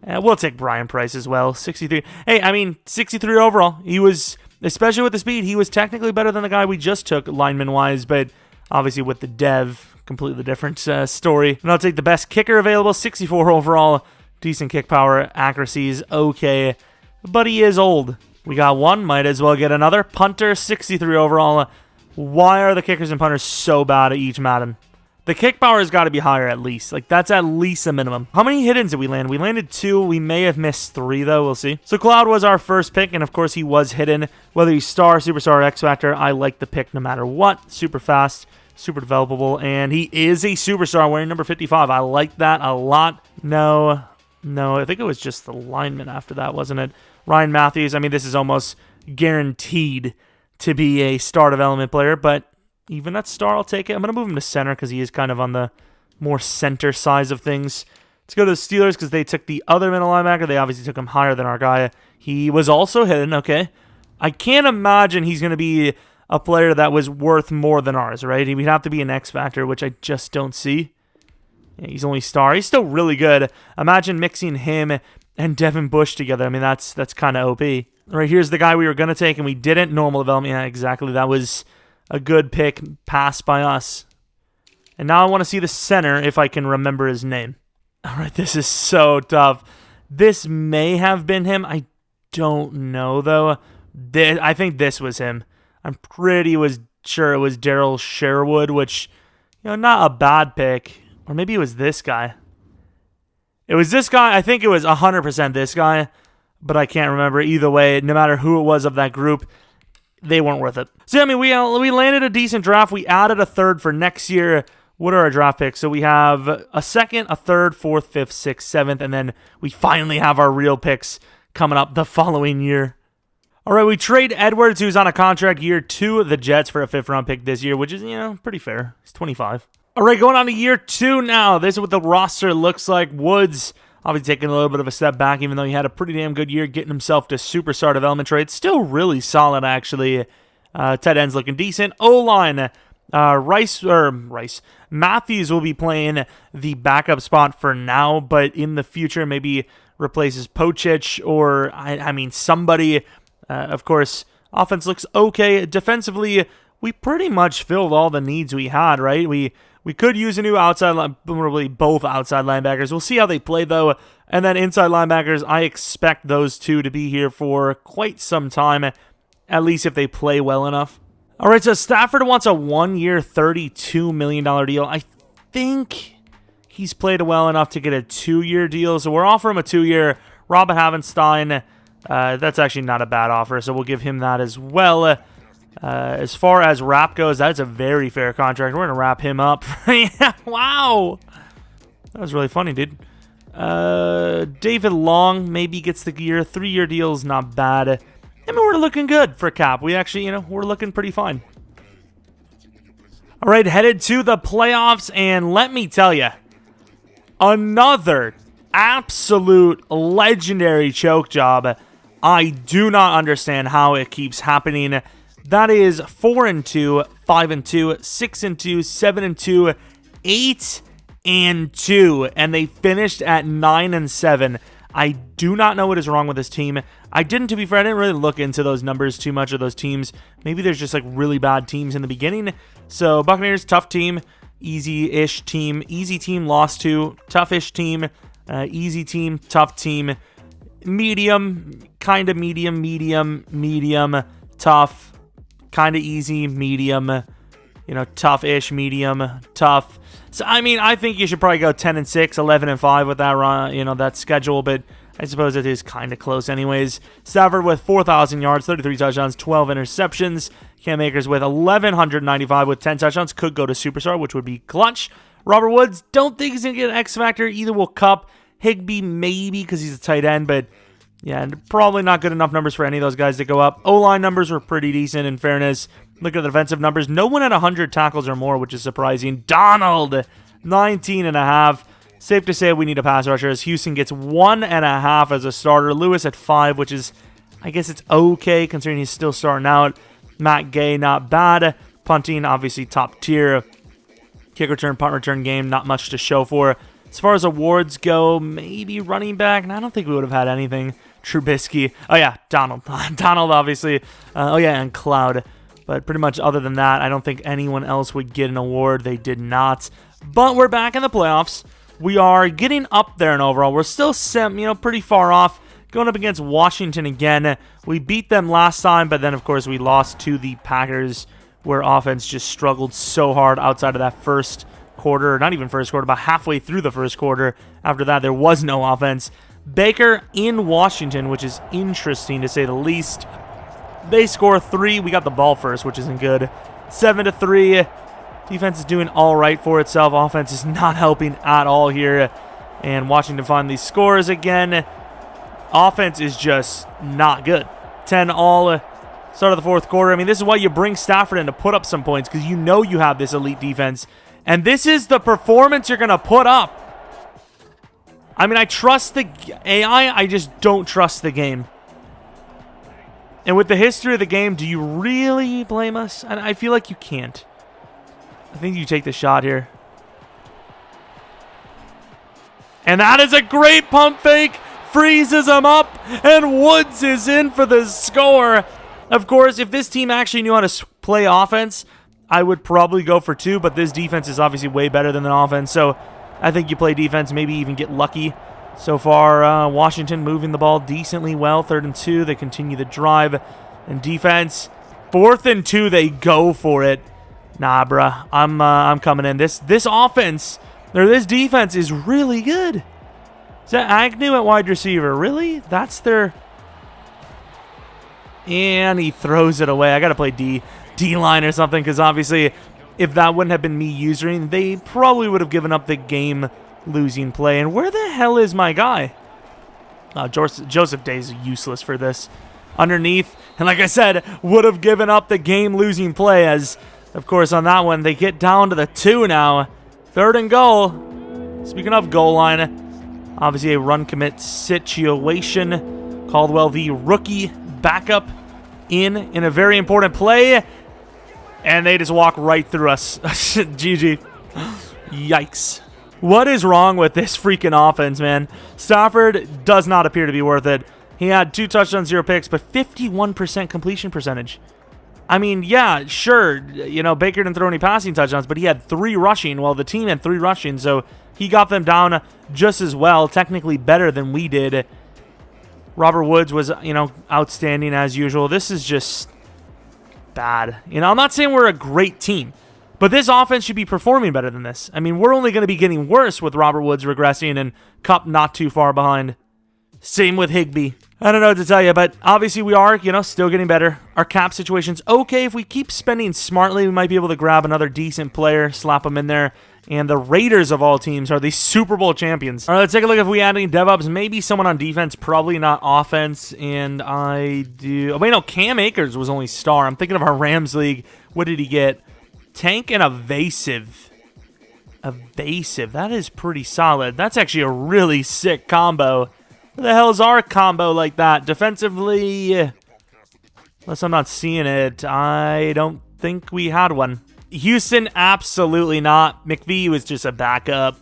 We'll take Brian Price as well, 63. Hey, 63 overall. He was, especially with the speed, he was technically better than the guy we just took lineman-wise, but obviously with the dev, completely different story. And I'll take the best kicker available, 64 overall. Decent kick power, accuracies, okay. But he is old. We got one, might as well get another. Punter, 63 overall. Why are the kickers and punters so bad at each Madden? The kick power has got to be higher at least. Like, that's at least a minimum. How many hit-ins did we land? We landed 2. We may have missed 3, though. We'll see. So Cloud was our first pick, and of course he was hidden. Whether he's Star, Superstar, or X-Factor, I like the pick no matter what. Super fast, super developable, and he is a Superstar wearing number 55. I like that a lot. No, I think it was just the lineman after that, wasn't it? Ryan Matthews. I mean, this is almost guaranteed to be a Star Development player, but even at Star, I'll take it. I'm going to move him to center because he is kind of on the more center size of things. Let's go to the Steelers because they took the other middle linebacker. They obviously took him higher than our guy. He was also hidden, okay. I can't imagine he's going to be a player that was worth more than ours, right? He would have to be an X-Factor, which I just don't see. Yeah, he's only Star. He's still really good. Imagine mixing him and Devin Bush together. I mean, that's kind of OP. All right, here's the guy we were going to take, and we didn't. Normal development. Yeah, exactly. That was a good pick, passed by us. And now I want to see the center, if I can remember his name. All right, this is so tough. This may have been him. I don't know, though. I think this was him. I'm pretty sure it was Daryl Sherwood, which, not a bad pick. Or maybe it was this guy. It was this guy. I think it was 100% this guy, but I can't remember. Either way, no matter who it was of that group, they weren't worth it. So, I mean, we landed a decent draft. We added a third for next year. What are our draft picks? So we have a second, a third, fourth, fifth, sixth, seventh, and then we finally have our real picks coming up the following year. All right, we trade Edwards, who's on a contract year, to the Jets for a 5th-round pick this year, which is, pretty fair. He's 25. All right, going on to year 2 now. This is what the roster looks like. Woods obviously taking a little bit of a step back, even though he had a pretty damn good year getting himself to Superstar Development trade. Still really solid, actually. Tight end's looking decent. O-line, Matthews will be playing the backup spot for now, but in the future maybe replaces Pocic or, somebody. Of course, offense looks okay. Defensively, we pretty much filled all the needs we had, right? We could use a new outside, probably both outside linebackers. We'll see how they play, though. And then inside linebackers, I expect those two to be here for quite some time, at least if they play well enough. All right, so Stafford wants a 1-year, $32 million deal. I think he's played well enough to get a 2-year deal, so we're offering him a 2-year. Robert Havenstein, that's actually not a bad offer, so we'll give him that as well. As far as Rapp goes, that's a very fair contract. We're going to wrap him up. Wow. That was really funny, dude. David Long maybe gets the year. 3-year deal is not bad. I mean, we're looking good for cap. We actually, we're looking pretty fine. All right, headed to the playoffs, and let me tell you, another absolute legendary choke job. I do not understand how it keeps happening. That is 4-2, 5-2, 6-2, 7-2, 8-2, and they finished at 9-7. I do not know what is wrong with this team. I didn't, to be fair, I didn't really look into those numbers too much of those teams. Maybe there's just like really bad teams in the beginning. So Buccaneers, tough team, easy-ish team, easy team, lost to, tough-ish team, easy team, tough team, medium, kind of medium, tough, kind of easy, medium, tough-ish, medium, tough. So, I think you should probably go 10-6, 11-5 with that run, that schedule, but I suppose it is kind of close anyways. Stafford with 4,000 yards, 33 touchdowns, 12 interceptions. Cam Akers with 1,195 with 10 touchdowns. Could go to Superstar, which would be clutch. Robert Woods, don't think he's going to get an X-Factor. Either will Cup. Higbee, maybe, because he's a tight end, but yeah, probably not good enough numbers for any of those guys to go up. O-line numbers were pretty decent, in fairness. Look at the defensive numbers. No one had 100 tackles or more, which is surprising. Donald, 19.5. Safe to say we need a pass rusher, as Houston gets 1.5 as a starter. Lewis at 5, which is, I guess it's okay, considering he's still starting out. Matt Gay, not bad. Punting, obviously top tier. Kick return, punt return game, not much to show for. As far as awards go, maybe running back. And I don't think we would have had anything. Trubisky. Oh, yeah, Donald. Donald, obviously. And Cloud. But pretty much other than that, I don't think anyone else would get an award. They did not. But we're back in the playoffs. We are getting up there in overall. We're still pretty far off. Going up against Washington again. We beat them last time, but then, of course, we lost to the Packers, where offense just struggled so hard outside of that first quarter, or not even first quarter, about halfway through the first quarter. After that, there was no offense. Baker in Washington, which is interesting to say the least. They score 3. We got the ball first, which isn't good. 7-3. Defense is doing all right for itself. Offense is not helping at all here. And Washington find these scores again. Offense is just not good. 10-all. Start of the fourth quarter. I mean, this is why you bring Stafford in to put up some points, because you know you have this elite defense. And this is the performance you're going to put up. I mean, I trust the AI. I just don't trust the game. And with the history of the game, do you really blame us? And I feel like you can't. I think you take the shot here. And that is a great pump fake. Freezes him up. And Woods is in for the score. Of course, if this team actually knew how to play offense, I would probably go for 2. But this defense is obviously way better than the offense. So I think you play defense, maybe even get lucky. So far, Washington moving the ball decently well. 3rd and 2. They continue the drive. And defense, 4th and 2. They go for it. Nah, bruh. I'm coming in. This offense, or this defense is really good. Is that Agnew at wide receiver? Really? That's their... And he throws it away. I got to play D-line or something, because obviously if that wouldn't have been me using, they probably would have given up the game-losing play. And where the hell is my guy? Joseph Day is useless for this. Underneath, and like I said, would have given up the game-losing play, as, of course, on that one, they get down to the 2 now. 3rd and goal. Speaking of goal line, obviously a run commit situation. Caldwell, the rookie backup, in a very important play. And they just walk right through us. GG. Yikes. What is wrong with this freaking offense, man? Stafford does not appear to be worth it. He had 2 touchdowns, 0 picks, but 51% completion percentage. I mean, yeah, sure, you know, Baker didn't throw any passing touchdowns, but he had 3 rushing. Well, the team had 3 rushing, so he got them down just as well, technically better than we did. Robert Woods was, you know, outstanding as usual. This is just bad. You know, I'm not saying we're a great team, but this offense should be performing better than this. I mean, we're only going to be getting worse with Robert Woods regressing and Kupp not too far behind. Same with Higbee. I don't know what to tell you, but obviously we are, you know, still getting better. Our cap situation's okay. If we keep spending smartly, we might be able to grab another decent player, slap them in there. And the Raiders of all teams are the Super Bowl champions. All right, let's take a look if we add any DevOps. Maybe someone on defense, probably not offense. And I do... Oh, wait, no, Cam Akers was only star. I'm thinking of our Rams league. What did he get? Tank and Evasive. Evasive. That is pretty solid. That's actually a really sick combo. Where the hell is our combo like that? Defensively, unless I'm not seeing it, I don't think we had one. Houston, absolutely not. McVee was just a backup.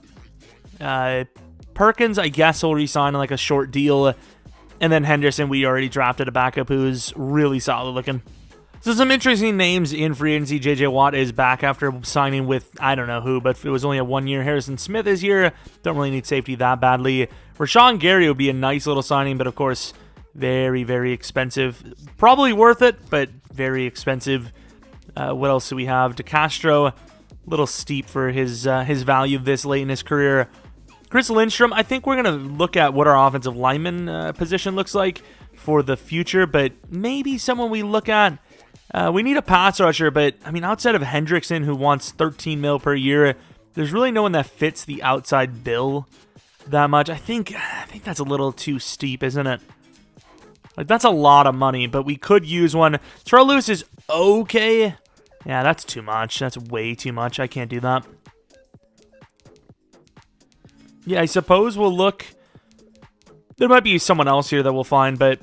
Perkins, I guess, will re-sign like a short deal. And then Henderson, we already drafted a backup who's really solid looking. So some interesting names in free agency. J.J. Watt is back after signing with, I don't know who, but it was only a 1 year. Harrison Smith is here. Don't really need safety that badly. Rashawn Gary would be a nice little signing, but of course, very, very expensive. Probably worth it, but very expensive. What else do we have? DeCastro, a little steep for his value this late in his career. Chris Lindstrom, I think we're going to look at what our offensive lineman position looks like for the future, but maybe someone we look at. We need a pass rusher, but I mean, outside of Hendrickson, who wants $13 million per year, there's really no one that fits the outside bill that much. I think that's a little too steep, isn't it? Like, that's a lot of money, but we could use one. Terrell Lewis is okay. Yeah, that's too much. That's way too much. I can't do that. Yeah, I suppose we'll look. There might be someone else here that we'll find, but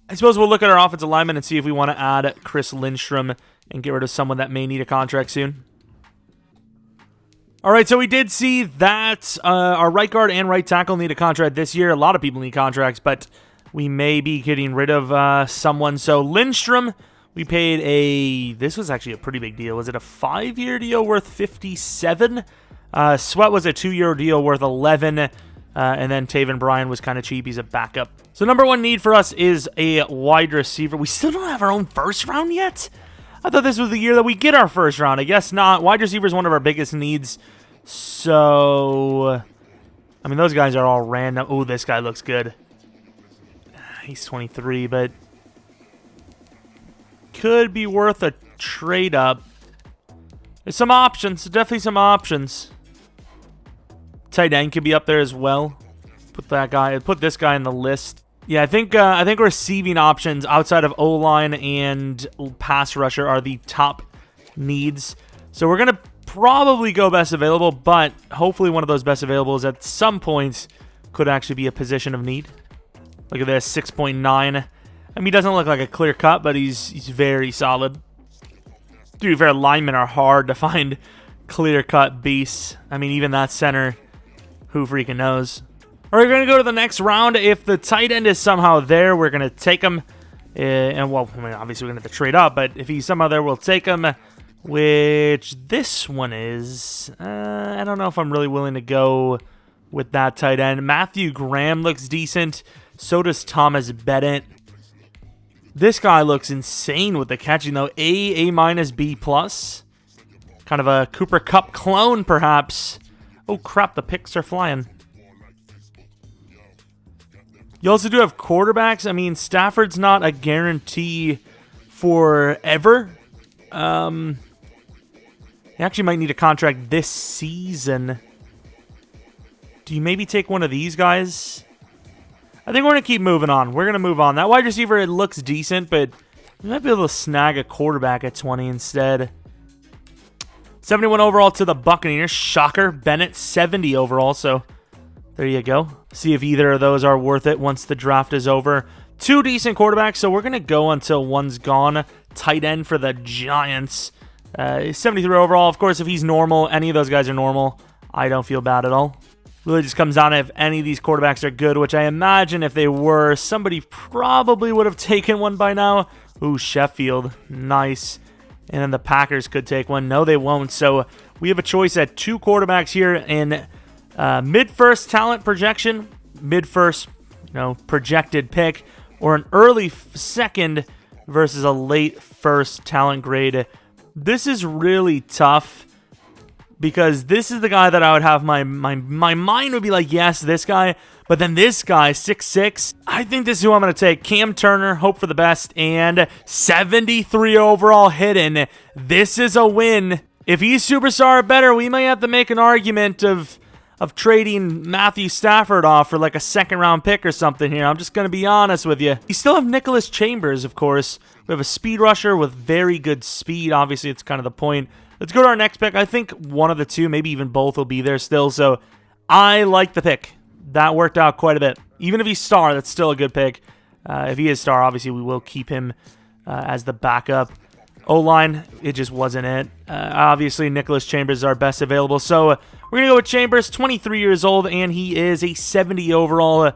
I suppose we'll look at our offensive lineman and see if we want to add Chris Lindstrom and get rid of someone that may need a contract soon. All right, so we did see that our right guard and right tackle need a contract this year. A lot of people need contracts, but we may be getting rid of someone. So Lindstrom, we paid this was actually a pretty big deal. Was it a 5-year deal worth $57? Sweat was a 2-year deal worth $11. And then Taven Bryan was kind of cheap. He's a backup. So number one need for us is a wide receiver. We still don't have our own first round yet. I thought this was the year that we get our first round. I guess not. Wide receiver is one of our biggest needs. So, I mean, those guys are all random. Oh, this guy looks good. He's 23, but could be worth a trade up. There's some options. Definitely some options. Tight end could be up there as well. Put this guy in the list. Yeah, I think receiving options outside of O-line and pass rusher are the top needs. So we're gonna probably go best available, but hopefully one of those best availables at some points could actually be a position of need. Look at this, 6.9. I mean, he doesn't look like a clear cut, but he's very solid. To be fair, linemen are hard to find clear cut beasts. I mean, even that center, who freaking knows? All right, we're going to go to the next round. If the tight end is somehow there, we're going to take him. And, well, I mean, obviously we're going to have to trade up, but if he's somehow there, we'll take him. Which this one is. I don't know if I'm really willing to go with that tight end. Matthew Graham looks decent. So does Thomas Bennett. This guy looks insane with the catching, though. A minus, B plus. Kind of a Cooper Kupp clone, perhaps. Oh, crap, the picks are flying. You also do have quarterbacks. I mean, Stafford's not a guarantee forever. He actually might need a contract this season. Do you maybe take one of these guys? I think we're going to keep moving on. We're going to move on. That wide receiver, it looks decent, but we might be able to snag a quarterback at 20 instead. 71 overall to the Buccaneers. Shocker. Bennett, 70 overall, so there you go. See if either of those are worth it once the draft is over. Two decent quarterbacks, so we're going to go until one's gone. Tight end for the Giants. 73 overall. Of course, if he's normal, any of those guys are normal, I don't feel bad at all. Really just comes down to if any of these quarterbacks are good, which I imagine if they were, somebody probably would have taken one by now. Ooh, Sheffield. Nice. And then the Packers could take one. No, they won't. So we have a choice at two quarterbacks here in mid-first talent projection, mid-first, projected pick, or an early second versus a late first talent grade. This is really tough because this is the guy that I would have my mind would be like, yes, this guy. But then this guy, 6'6", I think this is who I'm going to take. Cam Turner, hope for the best, and 73 overall hidden. This is a win. If he's superstar or better, we might have to make an argument of trading Matthew Stafford off for like a second-round pick or something here. I'm just going to be honest with you. You still have Nicholas Chambers, of course. We have a speed rusher with very good speed. Obviously, it's kind of the point. Let's go to our next pick. I think one of the two, maybe even both, will be there still. So I like the pick. That worked out quite a bit. Even if he's star, that's still a good pick. If he is star, obviously we will keep him as the backup. O-line, it just wasn't it. Obviously, Nicholas Chambers is our best available. So we're going to go with Chambers, 23 years old, and he is a 70 overall.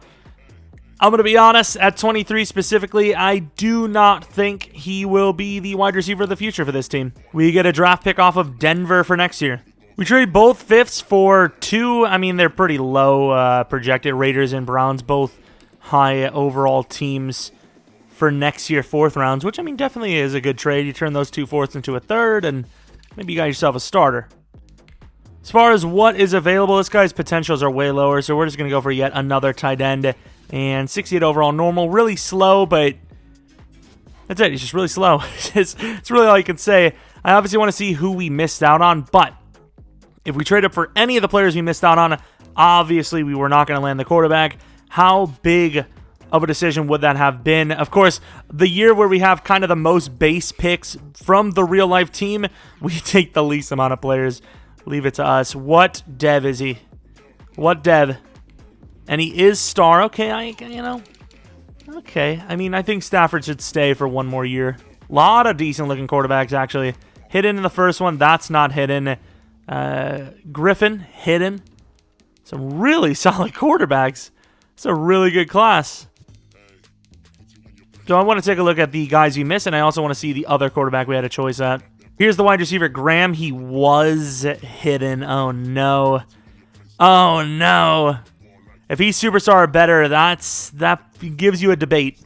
I'm going to be honest, at 23 specifically, I do not think he will be the wide receiver of the future for this team. We get a draft pick off of Denver for next year. We trade both fifths for two. I mean, they're pretty low projected. Raiders and Browns, both high overall teams for next year, fourth rounds, which, I mean, definitely is a good trade. You turn those two fourths into a third, and maybe you got yourself a starter. As far as what is available, this guy's potentials are way lower, so we're just going to go for yet another tight end. And 68 overall normal. Really slow, but that's it. He's just really slow. It's really all you can say. I obviously want to see who we missed out on, but if we trade up for any of the players we missed out on, obviously we were not going to land the quarterback. How big of a decision would that have been? Of course, the year where we have kind of the most base picks from the real-life team, we take the least amount of players. Leave it to us. What dev is he? What dev? And he is star. Okay, okay. I mean, I think Stafford should stay for one more year. A lot of decent-looking quarterbacks, actually. Hidden in the first one. That's not hidden. Griffin, hidden. Some really solid quarterbacks. It's a really good class. So I want to take a look at the guys you missed, and I also want to see the other quarterback we had a choice at. Here's the wide receiver, Graham. He was hidden. Oh, no. Oh, no. If he's superstar or better, that gives you a debate.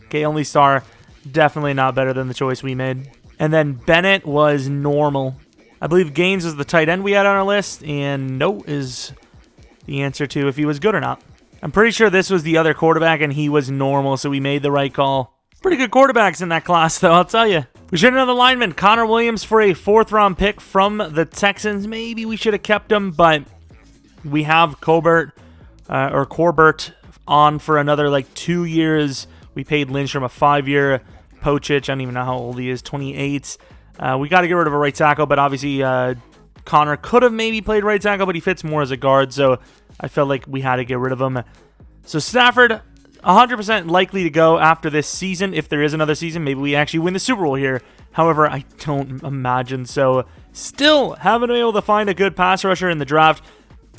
Okay, only star. Definitely not better than the choice we made. And then Bennett was normal. I believe Gaines was the tight end we had on our list, and no is the answer to if he was good or not. I'm pretty sure this was the other quarterback, and he was normal, so we made the right call. Pretty good quarterbacks in that class, though, I'll tell you. We should have another lineman, Connor Williams, for a 4th-round pick from the Texans. Maybe we should have kept him, but we have Corbett on for another, like, 2 years. We paid Lindstrom a 5-year. Pochich, I don't even know how old he is, 28. We got to get rid of a right tackle, but obviously Connor could have maybe played right tackle, but he fits more as a guard, so I felt like we had to get rid of him. So Stafford, 100% likely to go after this season. If there is another season, maybe we actually win the Super Bowl here. However, I don't imagine so. Still haven't been able to find a good pass rusher in the draft.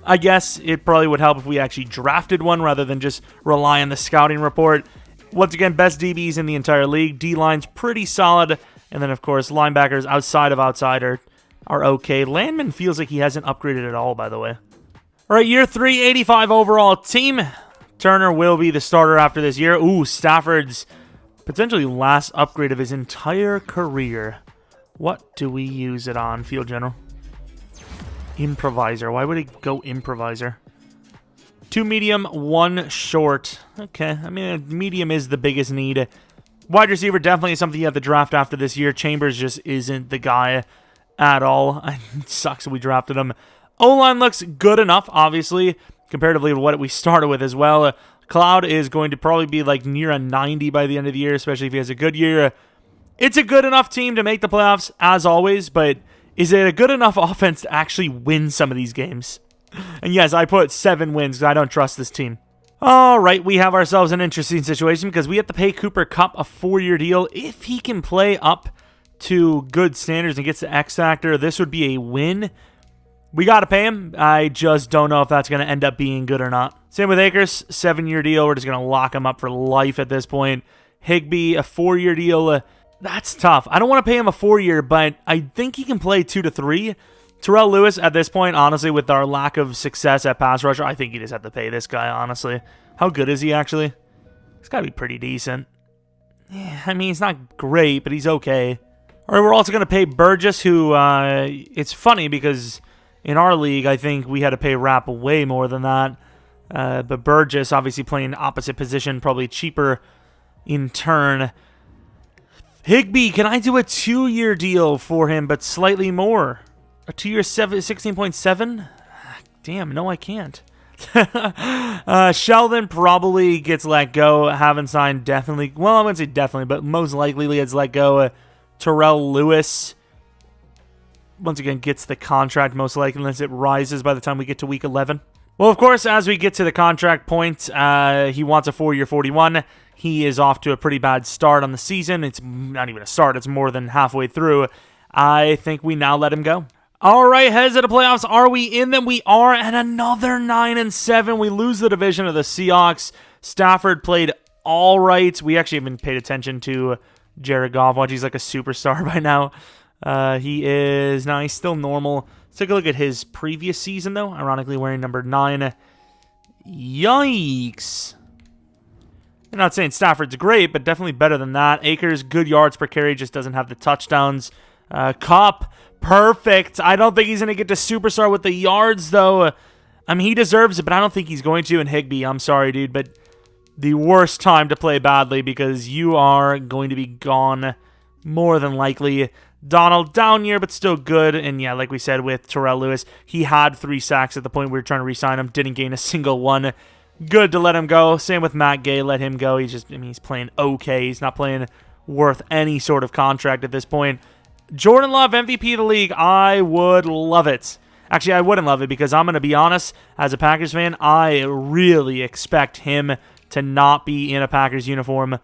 I guess it probably would help if we actually drafted one rather than just rely on the scouting report. Once again, best DBs in the entire league. D-line's pretty solid. And then, of course, linebackers outside of outside are okay. Landman feels like he hasn't upgraded at all, by the way. All right, year 3, 85 overall team. Turner will be the starter after this year. Ooh, Stafford's potentially last upgrade of his entire career. What do we use it on, Field General? Improviser. Why would he go improviser? 2 medium, 1 short. Okay, I mean, medium is the biggest need. Wide receiver definitely is something you have to draft after this year. Chambers just isn't the guy at all. It sucks that we drafted him. O-line looks good enough, obviously, comparatively to what we started with as well. Cloud is going to probably be like near a 90 by the end of the year, especially if he has a good year. It's a good enough team to make the playoffs, as always, but is it a good enough offense to actually win some of these games? And yes, I put 7 wins because I don't trust this team. All right, we have ourselves an interesting situation because we have to pay Cooper Kupp a 4-year deal. If he can play up to good standards and gets the X Factor, this would be a win. We got to pay him. I just don't know if that's going to end up being good or not. Same with Akers, 7-year deal. We're just going to lock him up for life at this point. Higbee, a 4-year deal. That's tough. I don't want to pay him a 4-year, but I think he can play 2 to 3. Terrell Lewis, at this point, honestly, with our lack of success at pass rusher, I think you just have to pay this guy, honestly. How good is he, actually? He's got to be pretty decent. Yeah, I mean, he's not great, but he's okay. All right, we're also going to pay Burgess, who, it's funny because in our league, I think we had to pay Rapp way more than that. But Burgess, obviously playing opposite position, probably cheaper in turn. Higbee, can I do a 2-year deal for him, but slightly more? A 2-year 16.7? Damn, no, I can't. Sheldon probably gets let go. Haven't signed, definitely. Well, I wouldn't say definitely, but most likely gets let go. Terrell Lewis, once again, gets the contract most likely, unless it rises by the time we get to week 11. Well, of course, as we get to the contract point, he wants a 4-year 41. He is off to a pretty bad start on the season. It's not even a start. It's more than halfway through. I think we now let him go. All right, heads of the playoffs. Are we in them? We are at another 9-7. We lose the division of the Seahawks. Stafford played all right. We actually haven't paid attention to Jared Goff. Watch, he's like a superstar by now. He's still normal. Let's take a look at his previous season, though. Ironically, wearing number 9. Yikes. I'm not saying Stafford's great, but definitely better than that. Akers, good yards per carry, just doesn't have the touchdowns. Kupp, perfect. I don't think he's going to get to superstar with the yards, though. I mean, he deserves it, but I don't think he's going to. And Higbee, I'm sorry, dude, but the worst time to play badly because you are going to be gone more than likely. Donald, down year, but still good. And yeah, like we said with Terrell Lewis, he had 3 sacks at the point we were trying to re-sign him. Didn't gain a single one. Good to let him go. Same with Matt Gay. Let him go. He's playing okay. He's not playing worth any sort of contract at this point. Jordan Love, MVP of the league. I would love it. Actually, I wouldn't love it because I'm going to be honest. As a Packers fan, I really expect him to not be in a Packers uniform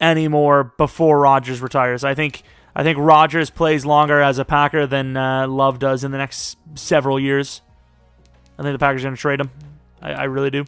anymore before Rodgers retires. I think Rodgers plays longer as a Packer than Love does in the next several years. I think the Packers are going to trade him. I really do.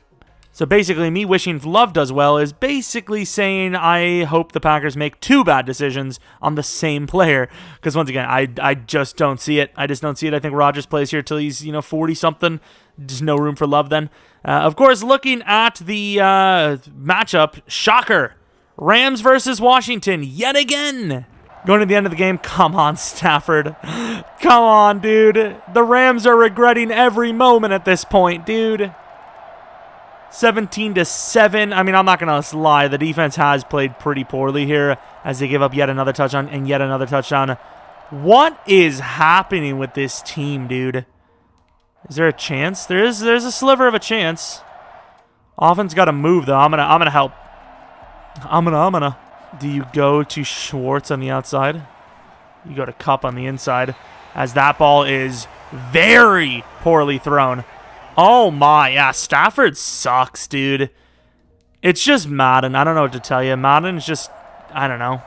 So basically, me wishing Love does well is basically saying I hope the Packers make 2 bad decisions on the same player. Because once again, I just don't see it. I just don't see it. I think Rodgers plays here till he's 40-something. There's no room for Love then. Of course, looking at the matchup, shocker. Rams versus Washington yet again. Going to the end of the game. Come on, Stafford. Come on, dude. The Rams are regretting every moment at this point, dude. 17-7. I mean, I'm not going to lie. The defense has played pretty poorly here as they give up yet another touchdown and yet another touchdown. What is happening with this team, dude? Is there a chance? There's a sliver of a chance. Offense got to move, though. I'm gonna help. I'm gonna. Do you go to Schwartz on the outside? You go to Cup on the inside, as that ball is very poorly thrown. Oh my, yeah, Stafford sucks, dude. It's just Madden. I don't know what to tell you. Madden's just, I don't know.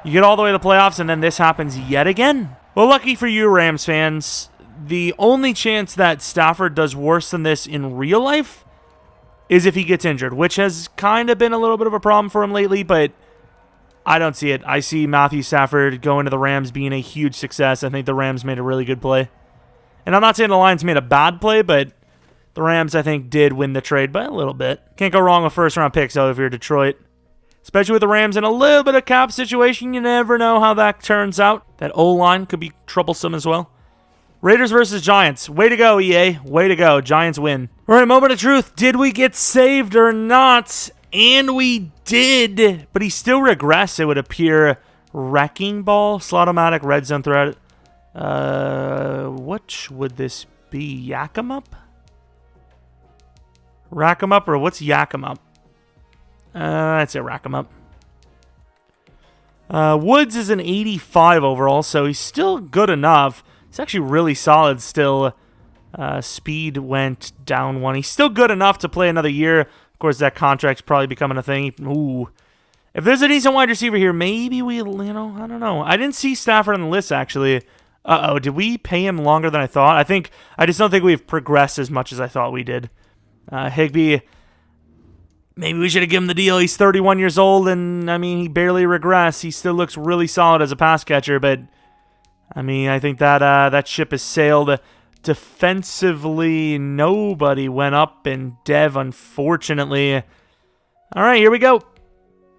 You get all the way to the playoffs, and then this happens yet again. Well, lucky for you, Rams fans, the only chance that Stafford does worse than this in real life is if he gets injured, which has kind of been a little bit of a problem for him lately, but I don't see it. I see Matthew Stafford going to the Rams being a huge success. I think the Rams made a really good play. And I'm not saying the Lions made a bad play, but the Rams, I think, did win the trade by a little bit. Can't go wrong with first-round picks, though, if you're Detroit. Especially with the Rams in a little bit of cap situation. You never know how that turns out. That O-line could be troublesome as well. Raiders versus Giants. Way to go, EA. Way to go. Giants win. All right, moment of truth. Did we get saved or not? And we did. But he still regressed, it would appear. Wrecking ball. Slot-o-matic. Red zone threat. What would this be? Yak 'em up? Rack 'em up, or what's yak 'em up? I'd say rack 'em up. Woods is an 85 overall, so he's still good enough. He's actually really solid still. Speed went down 1. He's still good enough to play another year. Of course, that contract's probably becoming a thing. Ooh. If there's a decent wide receiver here, maybe we, I don't know. I didn't see Stafford on the list, actually. Uh-oh, did we pay him longer than I thought? I just don't think we've progressed as much as I thought we did. Higbee, maybe we should have given him the deal. He's 31 years old, and, I mean, he barely regressed. He still looks really solid as a pass catcher, but I mean, I think that ship has sailed. Defensively, nobody went up in dev, unfortunately. All right, here we go.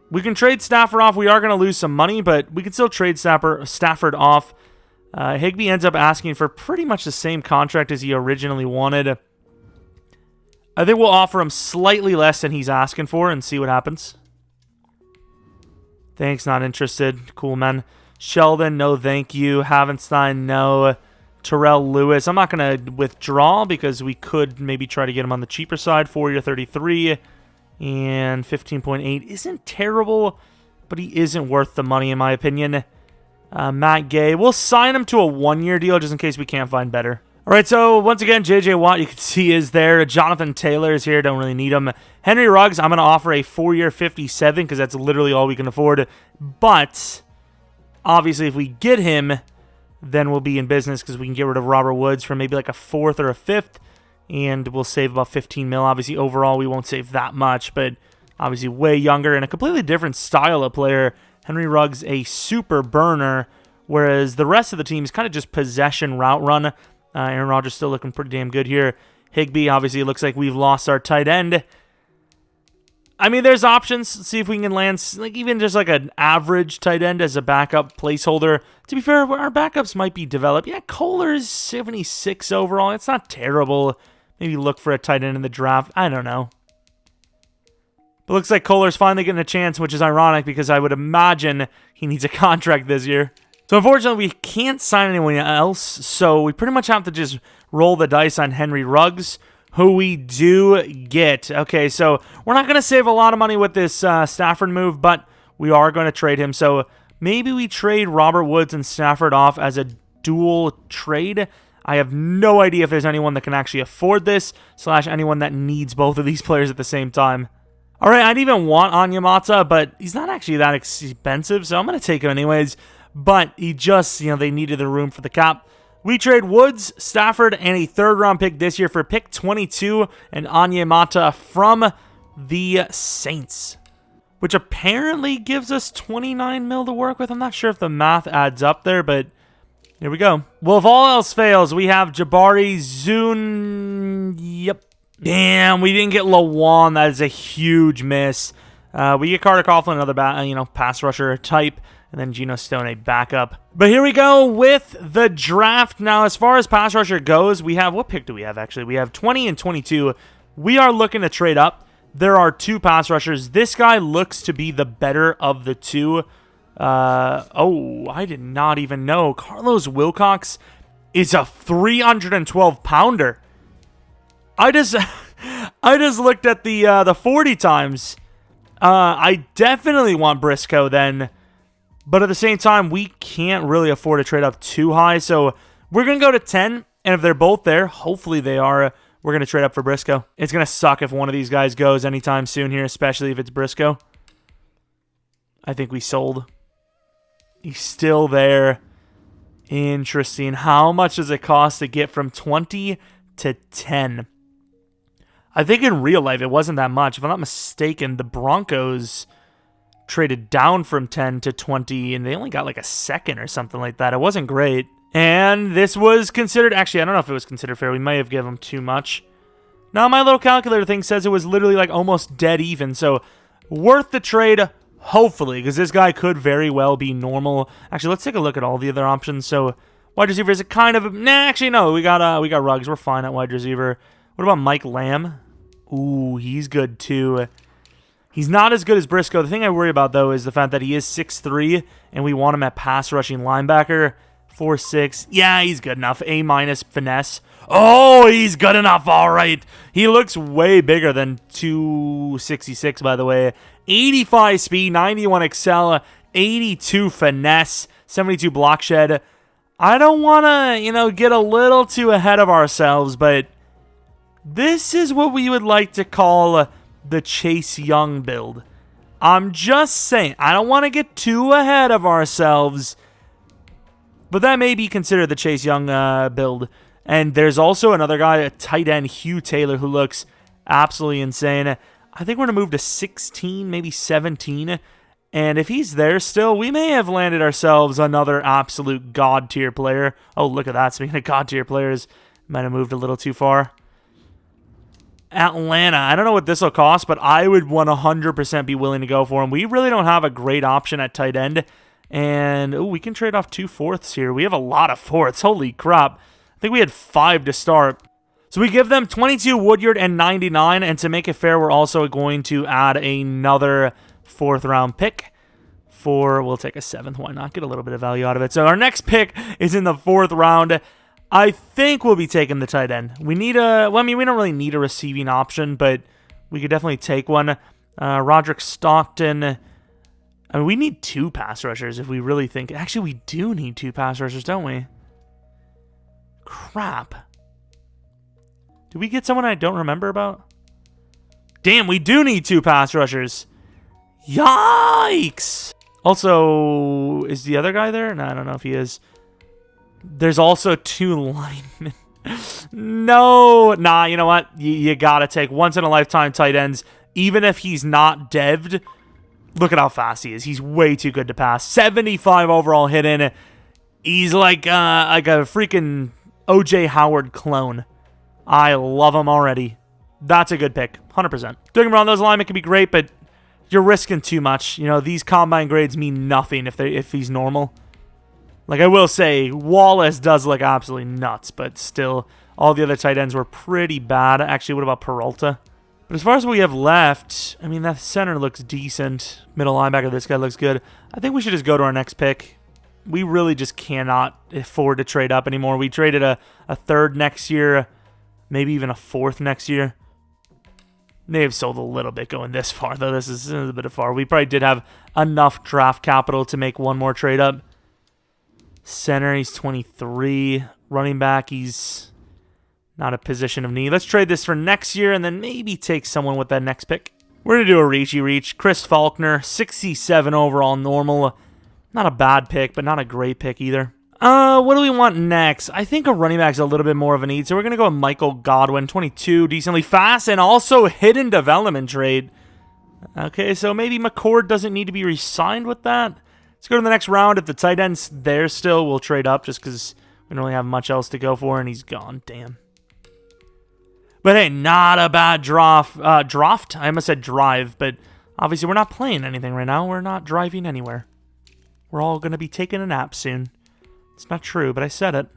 We can trade Stafford off. We are going to lose some money, but we can still trade Stafford off. Higbee ends up asking for pretty much the same contract as he originally wanted. I think we'll offer him slightly less than he's asking for and see what happens. Thanks, not interested. Cool, man. Sheldon, no thank you. Havenstein, no. Terrell Lewis, I'm not going to withdraw because we could maybe try to get him on the cheaper side. 4-year 33 and 15.8 isn't terrible, but he isn't worth the money in my opinion. Matt Gay, we'll sign him to a 1-year deal just in case we can't find better. All right, so once again, J.J. Watt, you can see is there. Jonathan Taylor is here. Don't really need him. Henry Ruggs, I'm going to offer a 4-year 57 because that's literally all we can afford. But obviously, if we get him, then we'll be in business because we can get rid of Robert Woods for maybe like a 4th or a 5th, and we'll save about 15 mil. Obviously, overall, we won't save that much, but obviously way younger and a completely different style of player. Henry Ruggs, a super burner, whereas the rest of the team is kind of just possession route run. Aaron Rodgers still looking pretty damn good here. Higbee, obviously, it looks like we've lost our tight end. I mean, there's options. Let's see if we can land like even just like an average tight end as a backup placeholder. To be fair, our backups might be developed. Yeah, Kohler's 76 overall. It's not terrible. Maybe look for a tight end in the draft. I don't know. But looks like Kohler's finally getting a chance, which is ironic because I would imagine he needs a contract this year. So unfortunately, we can't sign anyone else, so we pretty much have to just roll the dice on Henry Ruggs, who we do get. Okay, so we're not going to save a lot of money with this Stafford move, but we are going to trade him. So maybe we trade Robert Woods and Stafford off as a dual trade. I have no idea if there's anyone that can actually afford this, / anyone that needs both of these players at the same time. All right, I didn't even want Onyemata, but he's not actually that expensive, so I'm going to take him anyways. But he just, they needed the room for the cap. We trade Woods, Stafford, and a 3rd-round pick this year for pick 22 and Onyemata from the Saints, which apparently gives us 29 mil to work with. I'm not sure if the math adds up there, but here we go. Well, if all else fails, we have Jabari Zun. Yep. Damn, we didn't get Lawan. That is a huge miss. We get Carter Coughlin, another pass rusher type, and then Geno Stone, a backup. But here we go with the draft. Now, as far as pass rusher goes, we have, what pick do we have, actually? We have 20 and 22. We are looking to trade up. There are 2 pass rushers. This guy looks to be the better of the 2. Oh, I did not even know. Carlos Wilcox is a 312-pounder. I just looked at the 40 times. I definitely want Briscoe then, but at the same time, we can't really afford to trade up too high, so we're going to go to 10, and if they're both there, hopefully they are, we're going to trade up for Briscoe. It's going to suck if one of these guys goes anytime soon here, especially if it's Briscoe. I think we sold. He's still there. Interesting. How much does it cost to get from 20 to 10? I think in real life it wasn't that much. If I'm not mistaken, the Broncos traded down from 10 to 20, and they only got like a second or something like that. It wasn't great. And this was considered, actually, I don't know if it was considered fair. We may have given them too much. Now, my little calculator thing says it was literally like almost dead even. So, worth the trade, hopefully, because this guy could very well be normal. Actually, let's take a look at all the other options. So, wide receiver is a kind of, nah, actually, no, we got Ruggs. We're fine at wide receiver. What about Mike Lamb? Ooh, he's good too. He's not as good as Briscoe. The thing I worry about, though, is the fact that he is 6'3", and we want him at pass rushing linebacker. 4'6". Yeah, he's good enough. A- finesse. Oh, he's good enough. All right. He looks way bigger than 266, by the way. 85 speed, 91 excel, 82 finesse, 72 block shed. I don't want to, get a little too ahead of ourselves, but this is what we would like to call the Chase Young build. I'm just saying, I don't want to get too ahead of ourselves, but that may be considered the Chase Young build. And there's also another guy, a tight end, Hugh Taylor, who looks absolutely insane. I think we're going to move to 16, maybe 17. And if he's there still, we may have landed ourselves another absolute god-tier player. Oh, look at that. Speaking of god-tier players, might have moved a little too far. Atlanta. I don't know what this will cost, but I would 100% be willing to go for him. We really don't have a great option at tight end. And we can trade off 2 fourths here. We have a lot of fourths. Holy crap. I think we had 5 to start. So we give them 22 Woodyard and 99. And to make it fair, we're also going to add another 4th round pick. We'll take a 7th. Why not? Get a little bit of value out of it. So our next pick is in the 4th round. I think we'll be taking the tight end. We need we don't really need a receiving option, but we could definitely take one. Roderick Stockton. I mean, we need 2 pass rushers if we really think. Actually, we do need 2 pass rushers, don't we? Crap. Did we get someone I don't remember about? Damn, we do need 2 pass rushers. Yikes! Also, is the other guy there? No, I don't know if he is. There's also 2 linemen. No. Nah, you know what? You gotta take once-in-a-lifetime tight ends. Even if he's not dev'd, look at how fast he is. He's way too good to pass. 75 overall hit in. He's like a freaking O.J. Howard clone. I love him already. That's a good pick. 100%. Don't get me wrong, those linemen can be great, but you're risking too much. These combine grades mean nothing if he's normal. Like, I will say, Wallace does look absolutely nuts, but still, all the other tight ends were pretty bad. Actually, what about Peralta? But as far as what we have left, I mean, that center looks decent. Middle linebacker, this guy looks good. I think we should just go to our next pick. We really just cannot afford to trade up anymore. We traded a 3rd next year, maybe even a 4th next year. May have sold a little bit going this far, though. This is a bit far. We probably did have enough draft capital to make one more trade up. Center, he's 23. Running back, he's not a position of need. Let's trade this for next year and then maybe take someone with that next pick. We're going to do a reachy reach. Chris Faulkner, 67 overall normal. Not a bad pick, but not a great pick either. What do we want next? I think a running back's a little bit more of a need, so we're going to go with Michael Godwin, 22, decently fast, and also hidden development trade. Okay, so maybe McCord doesn't need to be re-signed with that. Let's go to the next round. If the tight end's there still, we'll trade up just because we don't really have much else to go for, and he's gone. Damn. But hey, not a bad draft. I almost said drive, but Obviously, we're not playing anything right now. We're not driving anywhere. We're all going to be taking a nap soon. It's not true, but I said it.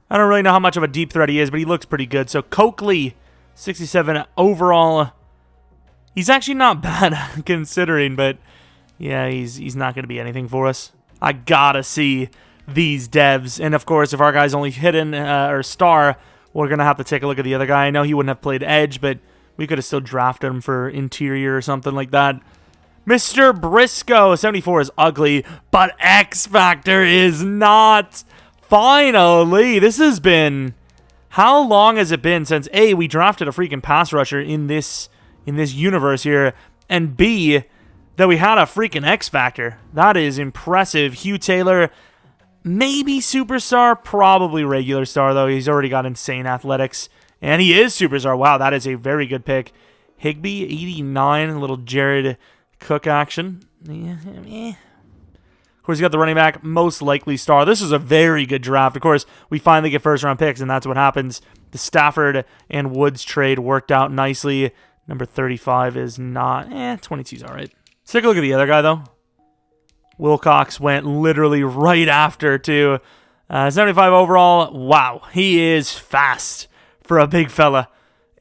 I don't really know how much of a deep threat he is, but he looks pretty good. So Coakley, 67 overall. He's actually not bad considering, but yeah, he's not going to be anything for us. I gotta see these devs. And of course, if our guy's only hidden or star, we're going to have to take a look at the other guy. I know he wouldn't have played edge, but we could have still drafted him for interior or something like that. Mr. Briscoe, 74 is ugly, but X Factor is not. Finally, this has been... How long has it been since, A, we drafted a freaking pass rusher in this universe here, and B, that we had a freaking X Factor? That is impressive. Hugh Taylor, maybe superstar, probably regular star, though. He's already got insane athletics. And he is superstar. Wow, that is a very good pick. Higbee, 89, a little Jared Cook action. Of course, you got the running back, most likely star. This is a very good draft. Of course, we finally get first-round picks, and that's what happens. The Stafford and Woods trade worked out nicely. Number 35 is not... 22 is all right. Let's take a look at the other guy, though. Wilcox went literally right after, too. 75 overall. Wow, he is fast for a big fella.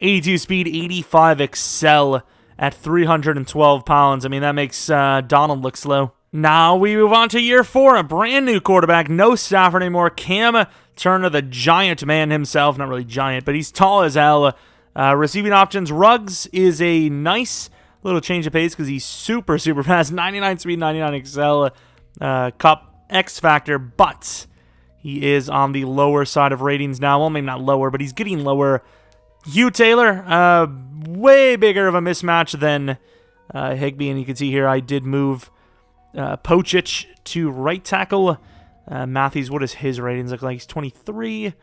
82 speed, 85 excel at 312 pounds. I mean, that makes Donald look slow. Now we move on to year 4, a brand new quarterback. No Stafford anymore. Cam Turner, the giant man himself. Not really giant, but he's tall as hell. Receiving options. Ruggs is a nice little change of pace because he's super, super fast. 99 speed, 99 excel. Cup X Factor, but he is on the lower side of ratings now. Well, maybe not lower, but he's getting lower. Hugh Taylor, way bigger of a mismatch than Higbee, and you can see here I did move Pocic to right tackle. Matthews, what does his ratings look like? He's 23,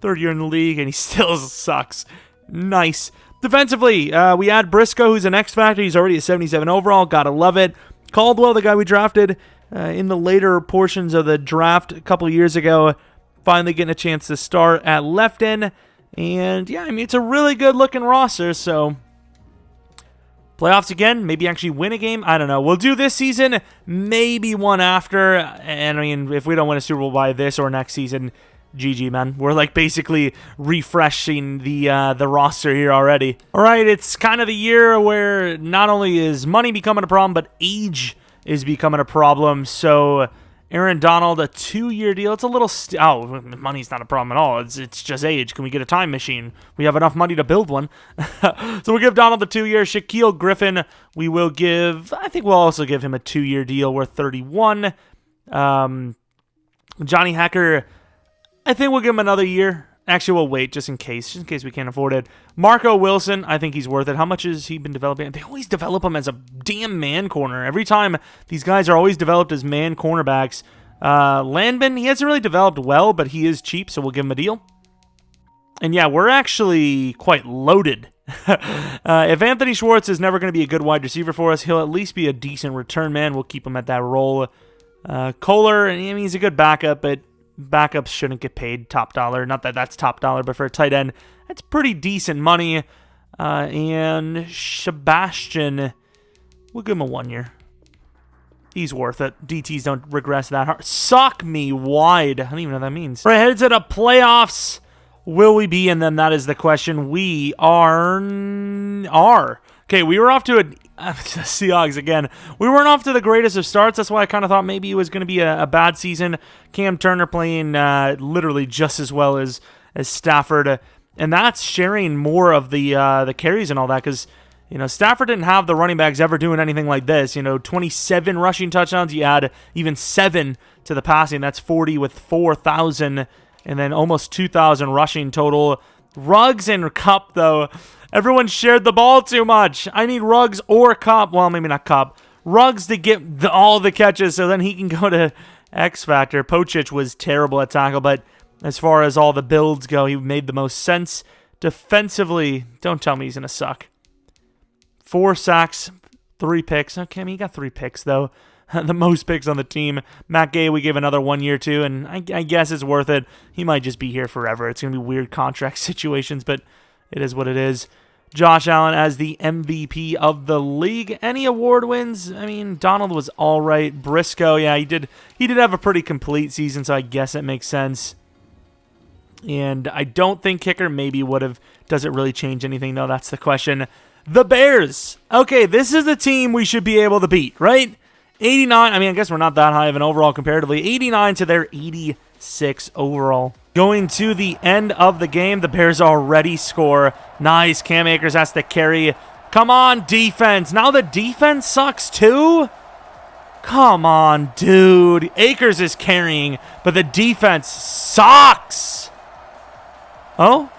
third year in the league, and he still sucks. Nice. Defensively, we add Briscoe, who's an X Factor. He's already a 77 overall. Gotta love it. Caldwell, the guy we drafted in the later portions of the draft a couple years ago, finally getting a chance to start at left end. And yeah, I mean, it's a really good looking roster, so playoffs again, maybe actually win a game. I don't know. We'll do this season, maybe one after. And I mean, if we don't win a Super Bowl by this or next season, GG, man. We're like basically refreshing the roster here already. All right, it's kind of the year where not only is money becoming a problem, but age is becoming a problem. So Aaron Donald, a 2-year deal. It's a little... money's not a problem at all. It's just age. Can we get a time machine? We have enough money to build one. So we'll give Donald the 2-year. Shaquille Griffin, we will give... I think we'll also give him a 2-year deal worth 31. Johnny Hacker, I think we'll give him another year. Actually, we'll wait just in case we can't afford it. Marco Wilson, I think he's worth it. How much has he been developing? They always develop him as a damn man corner. Every time, these guys are always developed as man cornerbacks. Landman, he hasn't really developed well, but he is cheap, so we'll give him a deal. And yeah, we're actually quite loaded. If Anthony Schwartz is never going to be a good wide receiver for us, he'll at least be a decent return man. We'll keep him at that role. Kohler, I mean, he's a good backup, but backups shouldn't get paid top dollar. Not that that's top dollar, but for a tight end, that's pretty decent money. And Sebastian, we'll give him a 1 year. He's worth it. DTs don't regress that hard. Sock me wide. I don't even know what that means. All right, headed to the playoffs. Will we be in them? That is the question. We are. Okay, we were off to the Seahawks again. We weren't off to the greatest of starts. That's why I kind of thought maybe it was going to be a bad season. Cam Turner playing literally just as well as Stafford, and that's sharing more of the carries and all that because Stafford didn't have the running backs ever doing anything like this. 27 rushing touchdowns. You add even 7 to the passing. That's 40 with 4,000, and then almost 2,000 rushing total. Ruggs and Cup though. Everyone shared the ball too much. I need Ruggs or Cup. Well, maybe not Cup. Ruggs to get all the catches so then he can go to X Factor. Pocic was terrible at tackle, but as far as all the builds go, he made the most sense. Defensively, don't tell me he's going to suck. 4 sacks, 3 picks. Okay, I mean, he got 3 picks, though. The most picks on the team. Matt Gay, we gave another 1 year to, and I guess it's worth it. He might just be here forever. It's going to be weird contract situations, but it is what it is. Josh Allen as the MVP of the league. Any award wins? I mean, Donald was all right. Briscoe, yeah, he did have a pretty complete season, so I guess it makes sense. And I don't think kicker maybe would have. Does it really change anything? No, that's the question. The Bears. Okay, this is the team we should be able to beat, right? 89. I mean, I guess we're not that high of an overall comparatively. 89 to their 86 overall. Going to the end of the game, the Bears already score. Nice. Cam Akers has to carry. Come on, defense. Now the defense sucks too? Come on, dude. Akers is carrying, but the defense sucks. Oh?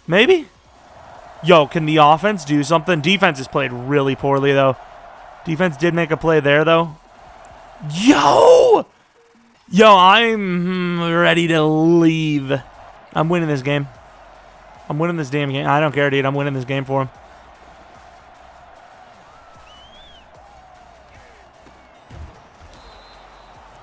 Maybe? Yo, can the offense do something? Defense has played really poorly, though. Defense did make a play there, though. Yo! Yo, I'm ready to leave. I'm winning this game. I'm winning this damn game. I don't care, dude. I'm winning this game for him.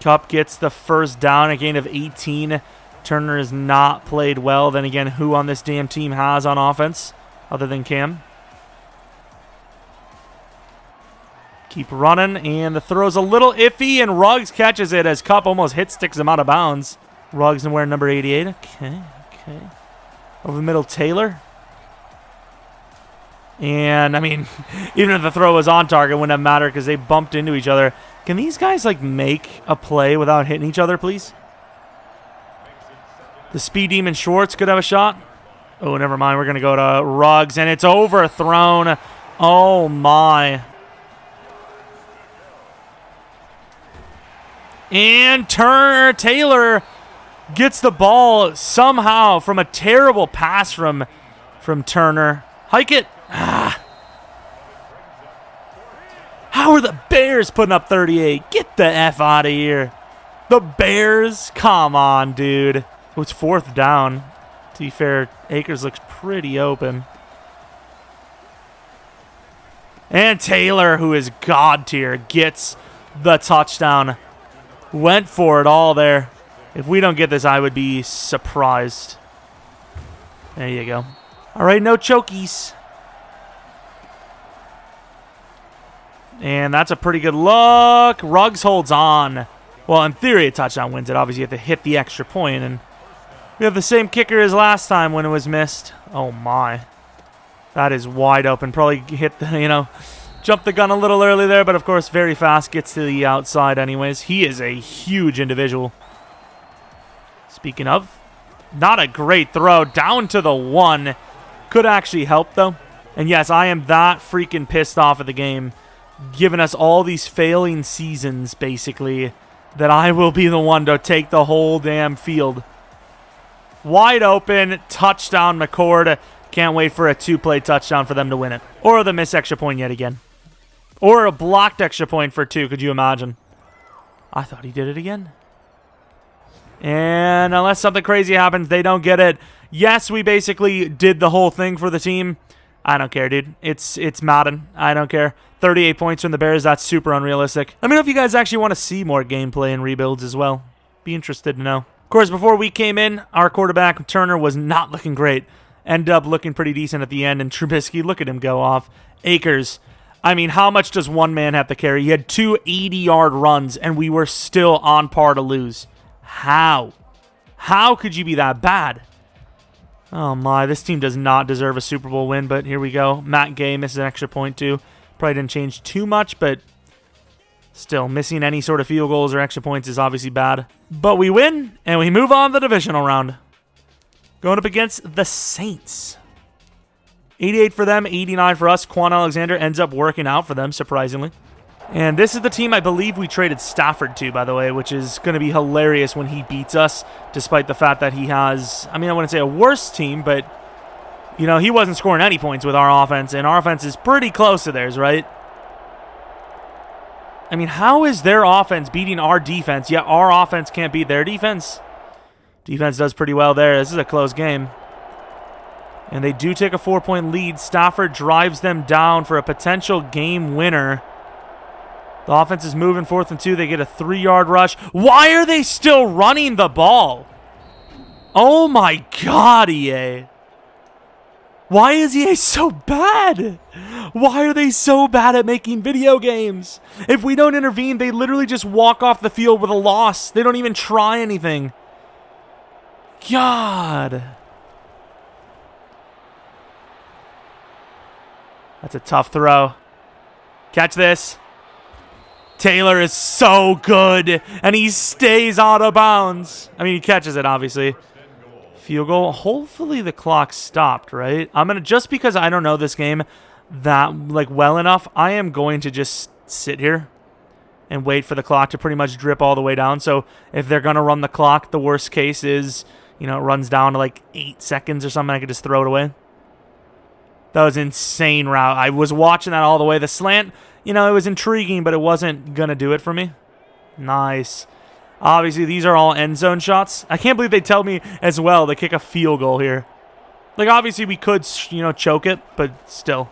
Kupp gets the first down, a gain of 18. Turner has not played well. Then again, who on this damn team has on offense other than Cam? Keep running, and the throw's a little iffy, and Ruggs catches it as Kupp almost sticks him out of bounds. Ruggs and wearing number 88. Okay. Over the middle, Taylor. And, I mean, even if the throw was on target, it wouldn't have mattered because they bumped into each other. Can these guys, like, make a play without hitting each other, please? The Speed Demon Schwartz could have a shot. Oh, never mind. We're going to go to Ruggs, and it's overthrown. Oh, my. And Taylor gets the ball somehow from a terrible pass from Turner. Hike it. How are the Bears putting up 38? Get the F out of here. The Bears? Come on, dude. It's fourth down. To be fair, Akers looks pretty open. And Taylor, who is God tier, gets the touchdown. Went for it all there. If we don't get this, I would be surprised. There you go. All right, no chokies. And that's a pretty good look. Ruggs holds on. Well, in theory, a touchdown wins it. Obviously, you have to hit the extra point, and we have the same kicker as last time when it was missed. Oh, my. That is wide open. Probably hit the, jumped the gun a little early there, but of course, very fast. Gets to the outside anyways. He is a huge individual. Speaking of, not a great throw. Down to the 1. Could actually help, though. And yes, I am that freaking pissed off at the game, giving us all these failing seasons, basically, that I will be the one to take the whole damn field. Wide open, touchdown, McCord. Can't wait for a 2-play touchdown for them to win it. Or the missed extra point yet again. Or a blocked extra point for 2, could you imagine? I thought he did it again. And unless something crazy happens, they don't get it. Yes, we basically did the whole thing for the team. I don't care, dude. It's Madden. I don't care. 38 points from the Bears. That's super unrealistic. Let me know if you guys actually want to see more gameplay and rebuilds as well. Be interested to know. Of course, before we came in, our quarterback, Turner, was not looking great. Ended up looking pretty decent at the end. And Trubisky, look at him go off. Akers. I mean, how much does one man have to carry? He had 2 80-yard runs, and we were still on par to lose. How? How could you be that bad? Oh, my. This team does not deserve a Super Bowl win, but here we go. Matt Gay misses an extra point, too. Probably didn't change too much, but still, missing any sort of field goals or extra points is obviously bad. But we win, and we move on to the divisional round. Going up against the Saints. 88 for them, 89 for us. Quan Alexander ends up working out for them, surprisingly. And this is the team I believe we traded Stafford to, by the way, which is going to be hilarious when he beats us, despite the fact that he has, I mean, I wouldn't say a worse team, but, he wasn't scoring any points with our offense, and our offense is pretty close to theirs, right? I mean, how is their offense beating our defense, yet our offense can't beat their defense? Defense does pretty well there. This is a close game. And they do take a 4-point lead. Stafford drives them down for a potential game winner. The offense is moving 4th and 2. They get a 3-yard rush. Why are they still running the ball? Oh, my God, EA. Why is EA so bad? Why are they so bad at making video games? If we don't intervene, they literally just walk off the field with a loss. They don't even try anything. God. That's a tough throw. Catch this. Taylor is so good, and he stays out of bounds. I mean, he catches it, obviously. Field goal. Hopefully the clock stopped, right? I'm going to, just because I don't know this game that, like, well enough, I am going to just sit here and wait for the clock to pretty much drip all the way down. So if they're going to run the clock, the worst case is, you know, it runs down to like 8 seconds or something. I could just throw it away. That was an insane route. I was watching that all the way. The slant, you know, it was intriguing, but it wasn't going to do it for me. Nice. Obviously, these are all end zone shots. I can't believe they tell me as well to kick a field goal here. Like, obviously, we could, you know, choke it, but still.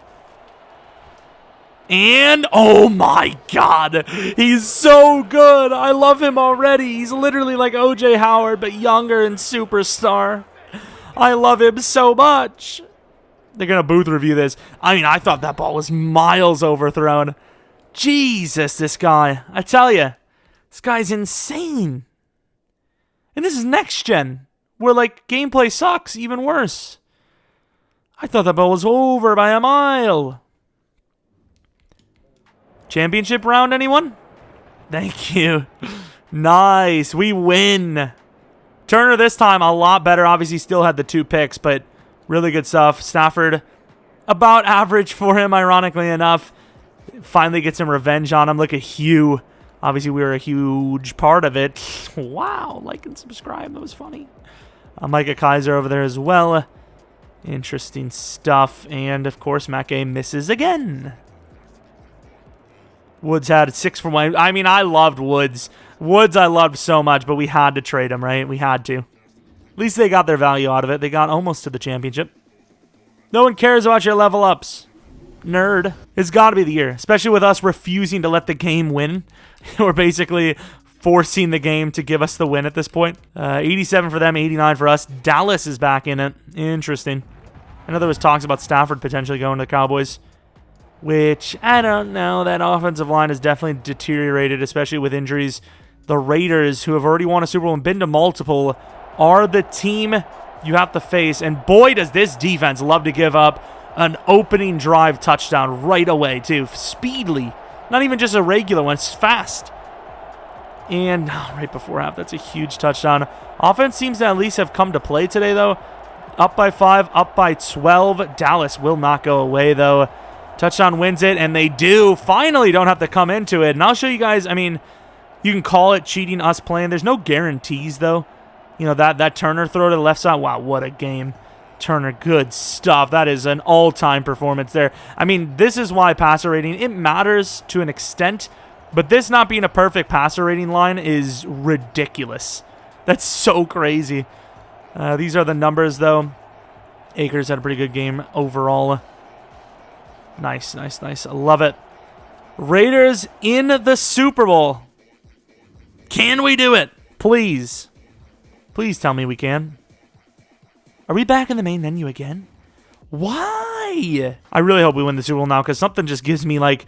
And, oh my God, he's so good. I love him already. He's literally like O.J. Howard, but younger and superstar. I love him so much. They're going to booth review this. I mean, I thought that ball was miles overthrown. Jesus, this guy. I tell you, this guy's insane. And this is next gen, where, like, gameplay sucks even worse. I thought that ball was over by a mile. Championship round, anyone? Thank you. Nice. We win. Turner this time a lot better. Obviously, still had the 2 picks, but really good stuff. Stafford, about average for him, ironically enough. Finally gets some revenge on him. Look at Hugh. Obviously, we were a huge part of it. Wow. Like and subscribe. That was funny. Micah Kaiser over there as well. Interesting stuff. And, of course, Matt Gay misses again. Woods had 6 for 1. I mean, I loved Woods. Woods I loved so much, but we had to trade him, right? We had to. At least they got their value out of it. They got almost to the championship. No one cares about your level ups. Nerd. It's got to be the year, especially with us refusing to let the game win. We're basically forcing the game to give us the win at this point. 87 for them, 89 for us. Dallas is back in it. Interesting. I know there was talks about Stafford potentially going to the Cowboys, which I don't know. That offensive line has definitely deteriorated, especially with injuries. The Raiders, who have already won a Super Bowl and been to multiple, are the team you have to face. And boy, does this defense love to give up an opening drive touchdown right away, too. Speedily. Not even just a regular one. It's fast. And right before half, that's a huge touchdown. Offense seems to at least have come to play today, though. Up by 5, up by 12. Dallas will not go away, though. Touchdown wins it, and they do. Finally don't have to come into it. And I'll show you guys, I mean, you can call it cheating, us playing. There's no guarantees, though. You know, that Turner throw to the left side. Wow, what a game. Turner, good stuff. That is an all-time performance there. I mean, this is why passer rating, it matters to an extent, but this not being a perfect passer rating line is ridiculous. That's so crazy. These are the numbers, though. Akers had a pretty good game overall. Nice, nice, nice. I love it. Raiders in the Super Bowl. Can we do it? Please. Please tell me we can. Are we back in the main menu again? Why? I really hope we win the Super Bowl now, because something just gives me, like,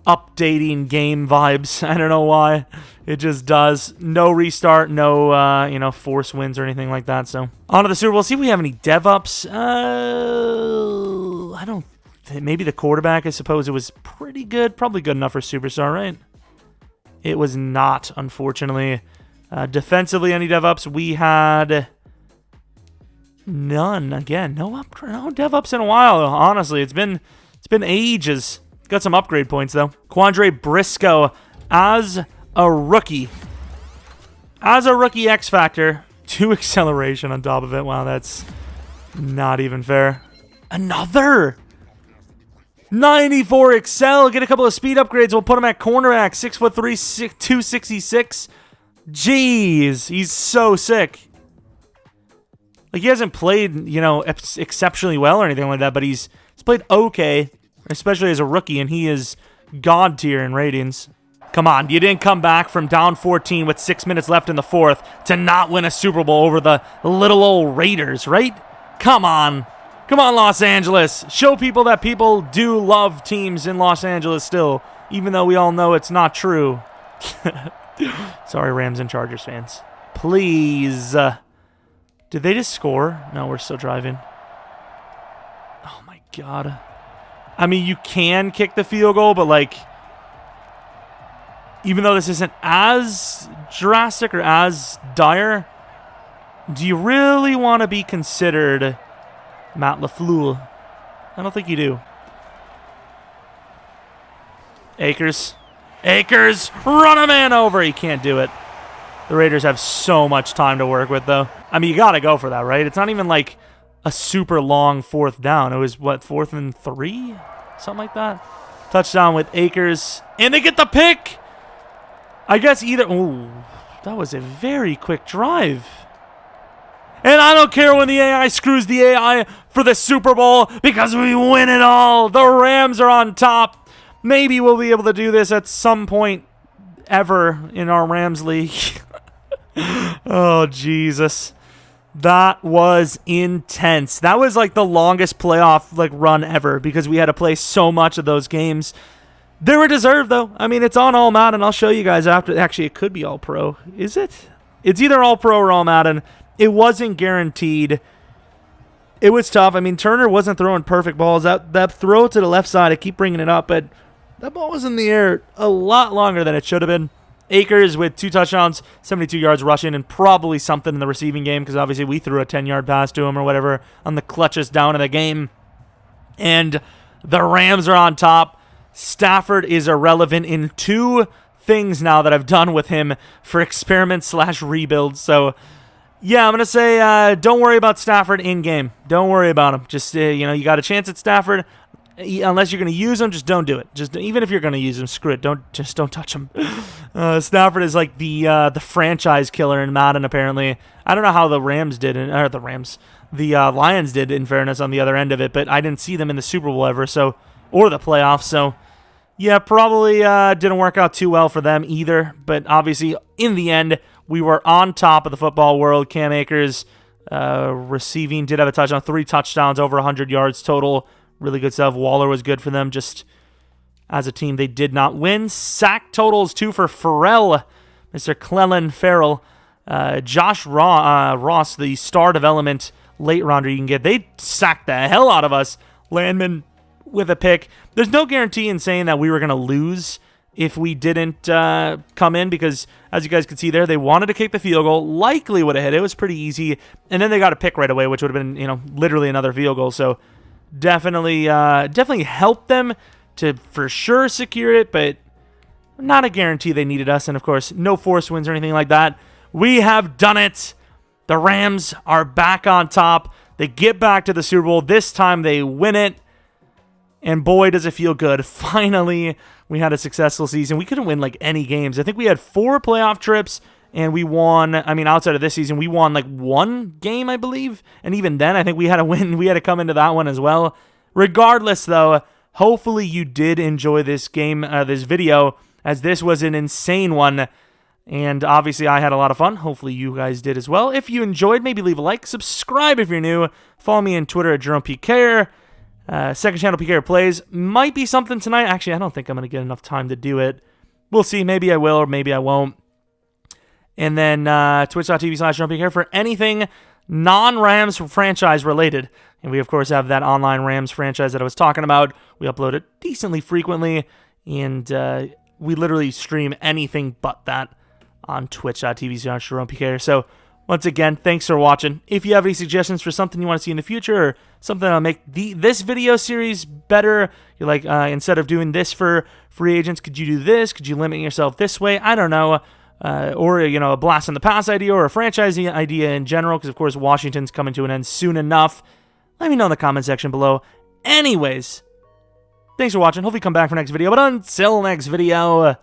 updating game vibes. I don't know why. It just does. No restart, no, you know, force wins or anything like that. So, on to the Super Bowl. See if we have any dev-ups. I don't. Maybe the quarterback, I suppose it was pretty good. Probably good enough for Superstar, right? It was not, unfortunately. Defensively, any dev-ups? We had none. Again, no dev-ups in a while, honestly. It's been ages. Got some upgrade points, though. Quandre Briscoe as a rookie. As a rookie X-Factor. 2 acceleration on top of it. Wow, that's not even fair. Another 94 excel. Get a couple of speed upgrades. We'll put him at cornerback. 6'3", 266. Jeez, he's so sick. Like, he hasn't played, you know, exceptionally well or anything like that, but he's played okay, especially as a rookie, and he is god tier in ratings. Come on, you didn't come back from down 14 with 6 minutes left in the fourth to not win a Super Bowl over the little old Raiders, right? Come on. Come on, Los Angeles. Show people that people do love teams in Los Angeles still, even though we all know it's not true. Sorry, Rams and Chargers fans. Please. Did they just score? No, we're still driving. Oh, my God. I mean, you can kick the field goal, but, like, even though this isn't as drastic or as dire, do you really want to be considered Matt LaFleur? I don't think you do. Akers. Akers, run a man over. He can't do it. The Raiders have so much time to work with, though. I mean, you got to go for that, right? It's not even like a super long 4th down. It was, what, 4th and 3? Something like that. Touchdown with Akers. And they get the pick. I guess either... Ooh, that was a very quick drive. And I don't care when the AI screws the AI for the Super Bowl because we win it all. The Rams are on top. Maybe we'll be able to do this at some point ever in our Rams league. Oh, Jesus. That was intense. That was like the longest playoff run ever because we had to play so much of those games. They were deserved, though. I mean, it's on All Madden. I'll show you guys after. Actually, it could be All Pro. Is it? It's either All Pro or All Madden. It wasn't guaranteed. It was tough. I mean, Turner wasn't throwing perfect balls. That throw to the left side, I keep bringing it up, but that ball was in the air a lot longer than it should have been. Akers with 2 touchdowns, 72 yards rushing, and probably something in the receiving game because obviously we threw a 10-yard pass to him or whatever on the clutchest down of the game. And the Rams are on top. Stafford is irrelevant in 2 things now that I've done with him for experiment/rebuild. So, yeah, I'm going to say don't worry about Stafford in-game. Don't worry about him. Just, you got a chance at Stafford. Unless you're going to use him, just don't do it. Just even if you're going to use him, screw it. Don't touch him. Stafford is like the franchise killer in Madden. Apparently, I don't know how the Lions did. In fairness, on the other end of it, but I didn't see them in the Super Bowl ever, or the playoffs. So, yeah, probably didn't work out too well for them either. But obviously, in the end, we were on top of the football world. Cam Akers receiving did have a touchdown, 3 touchdowns, over 100 yards total. Really good stuff. Waller was good for them. Just as a team, they did not win. Sack totals 2 for Farrell, Mr. Clellan Farrell. Josh Ross, the star development late rounder you can get. They sacked the hell out of us. Landman with a pick. There's no guarantee in saying that we were going to lose if we didn't come in because, as you guys can see there, they wanted to kick the field goal. Likely would have hit it. It was pretty easy. And then they got a pick right away, which would have been, literally another field goal. So, definitely helped them to for sure secure it, but not a guarantee they needed us. And of course, no force wins or anything like that. We have done it. The Rams are back on top. They get back to the Super Bowl. This time they win it. And boy, does it feel good. Finally, we had a successful season. We couldn't win any games. I think we had 4 playoff trips. And we won, outside of this season, we won 1 game, I believe. And even then, I think we had to win. We had to come into that one as well. Regardless, though, hopefully you did enjoy this video, as this was an insane one. And obviously, I had a lot of fun. Hopefully, you guys did as well. If you enjoyed, maybe leave a like. Subscribe if you're new. Follow me on Twitter at Jeromepkr. Second channel, PKR Plays. Might be something tonight. Actually, I don't think I'm going to get enough time to do it. We'll see. Maybe I will or maybe I won't. And then twitch.tv/JeromepKr for anything non-Rams franchise related. And we, of course, have that online Rams franchise that I was talking about. We upload it decently frequently. And we literally stream anything but that on twitch.tv/JeromepKr. So, once again, thanks for watching. If you have any suggestions for something you want to see in the future or something that'll make this video series better, you're like, instead of doing this for free agents, could you do this? Could you limit yourself this way? I don't know. Or, a blast in the past idea or a franchise idea in general, because, of course, Washington's coming to an end soon enough. Let me know in the comment section below. Anyways, thanks for watching. Hopefully come back for next video. But until next video,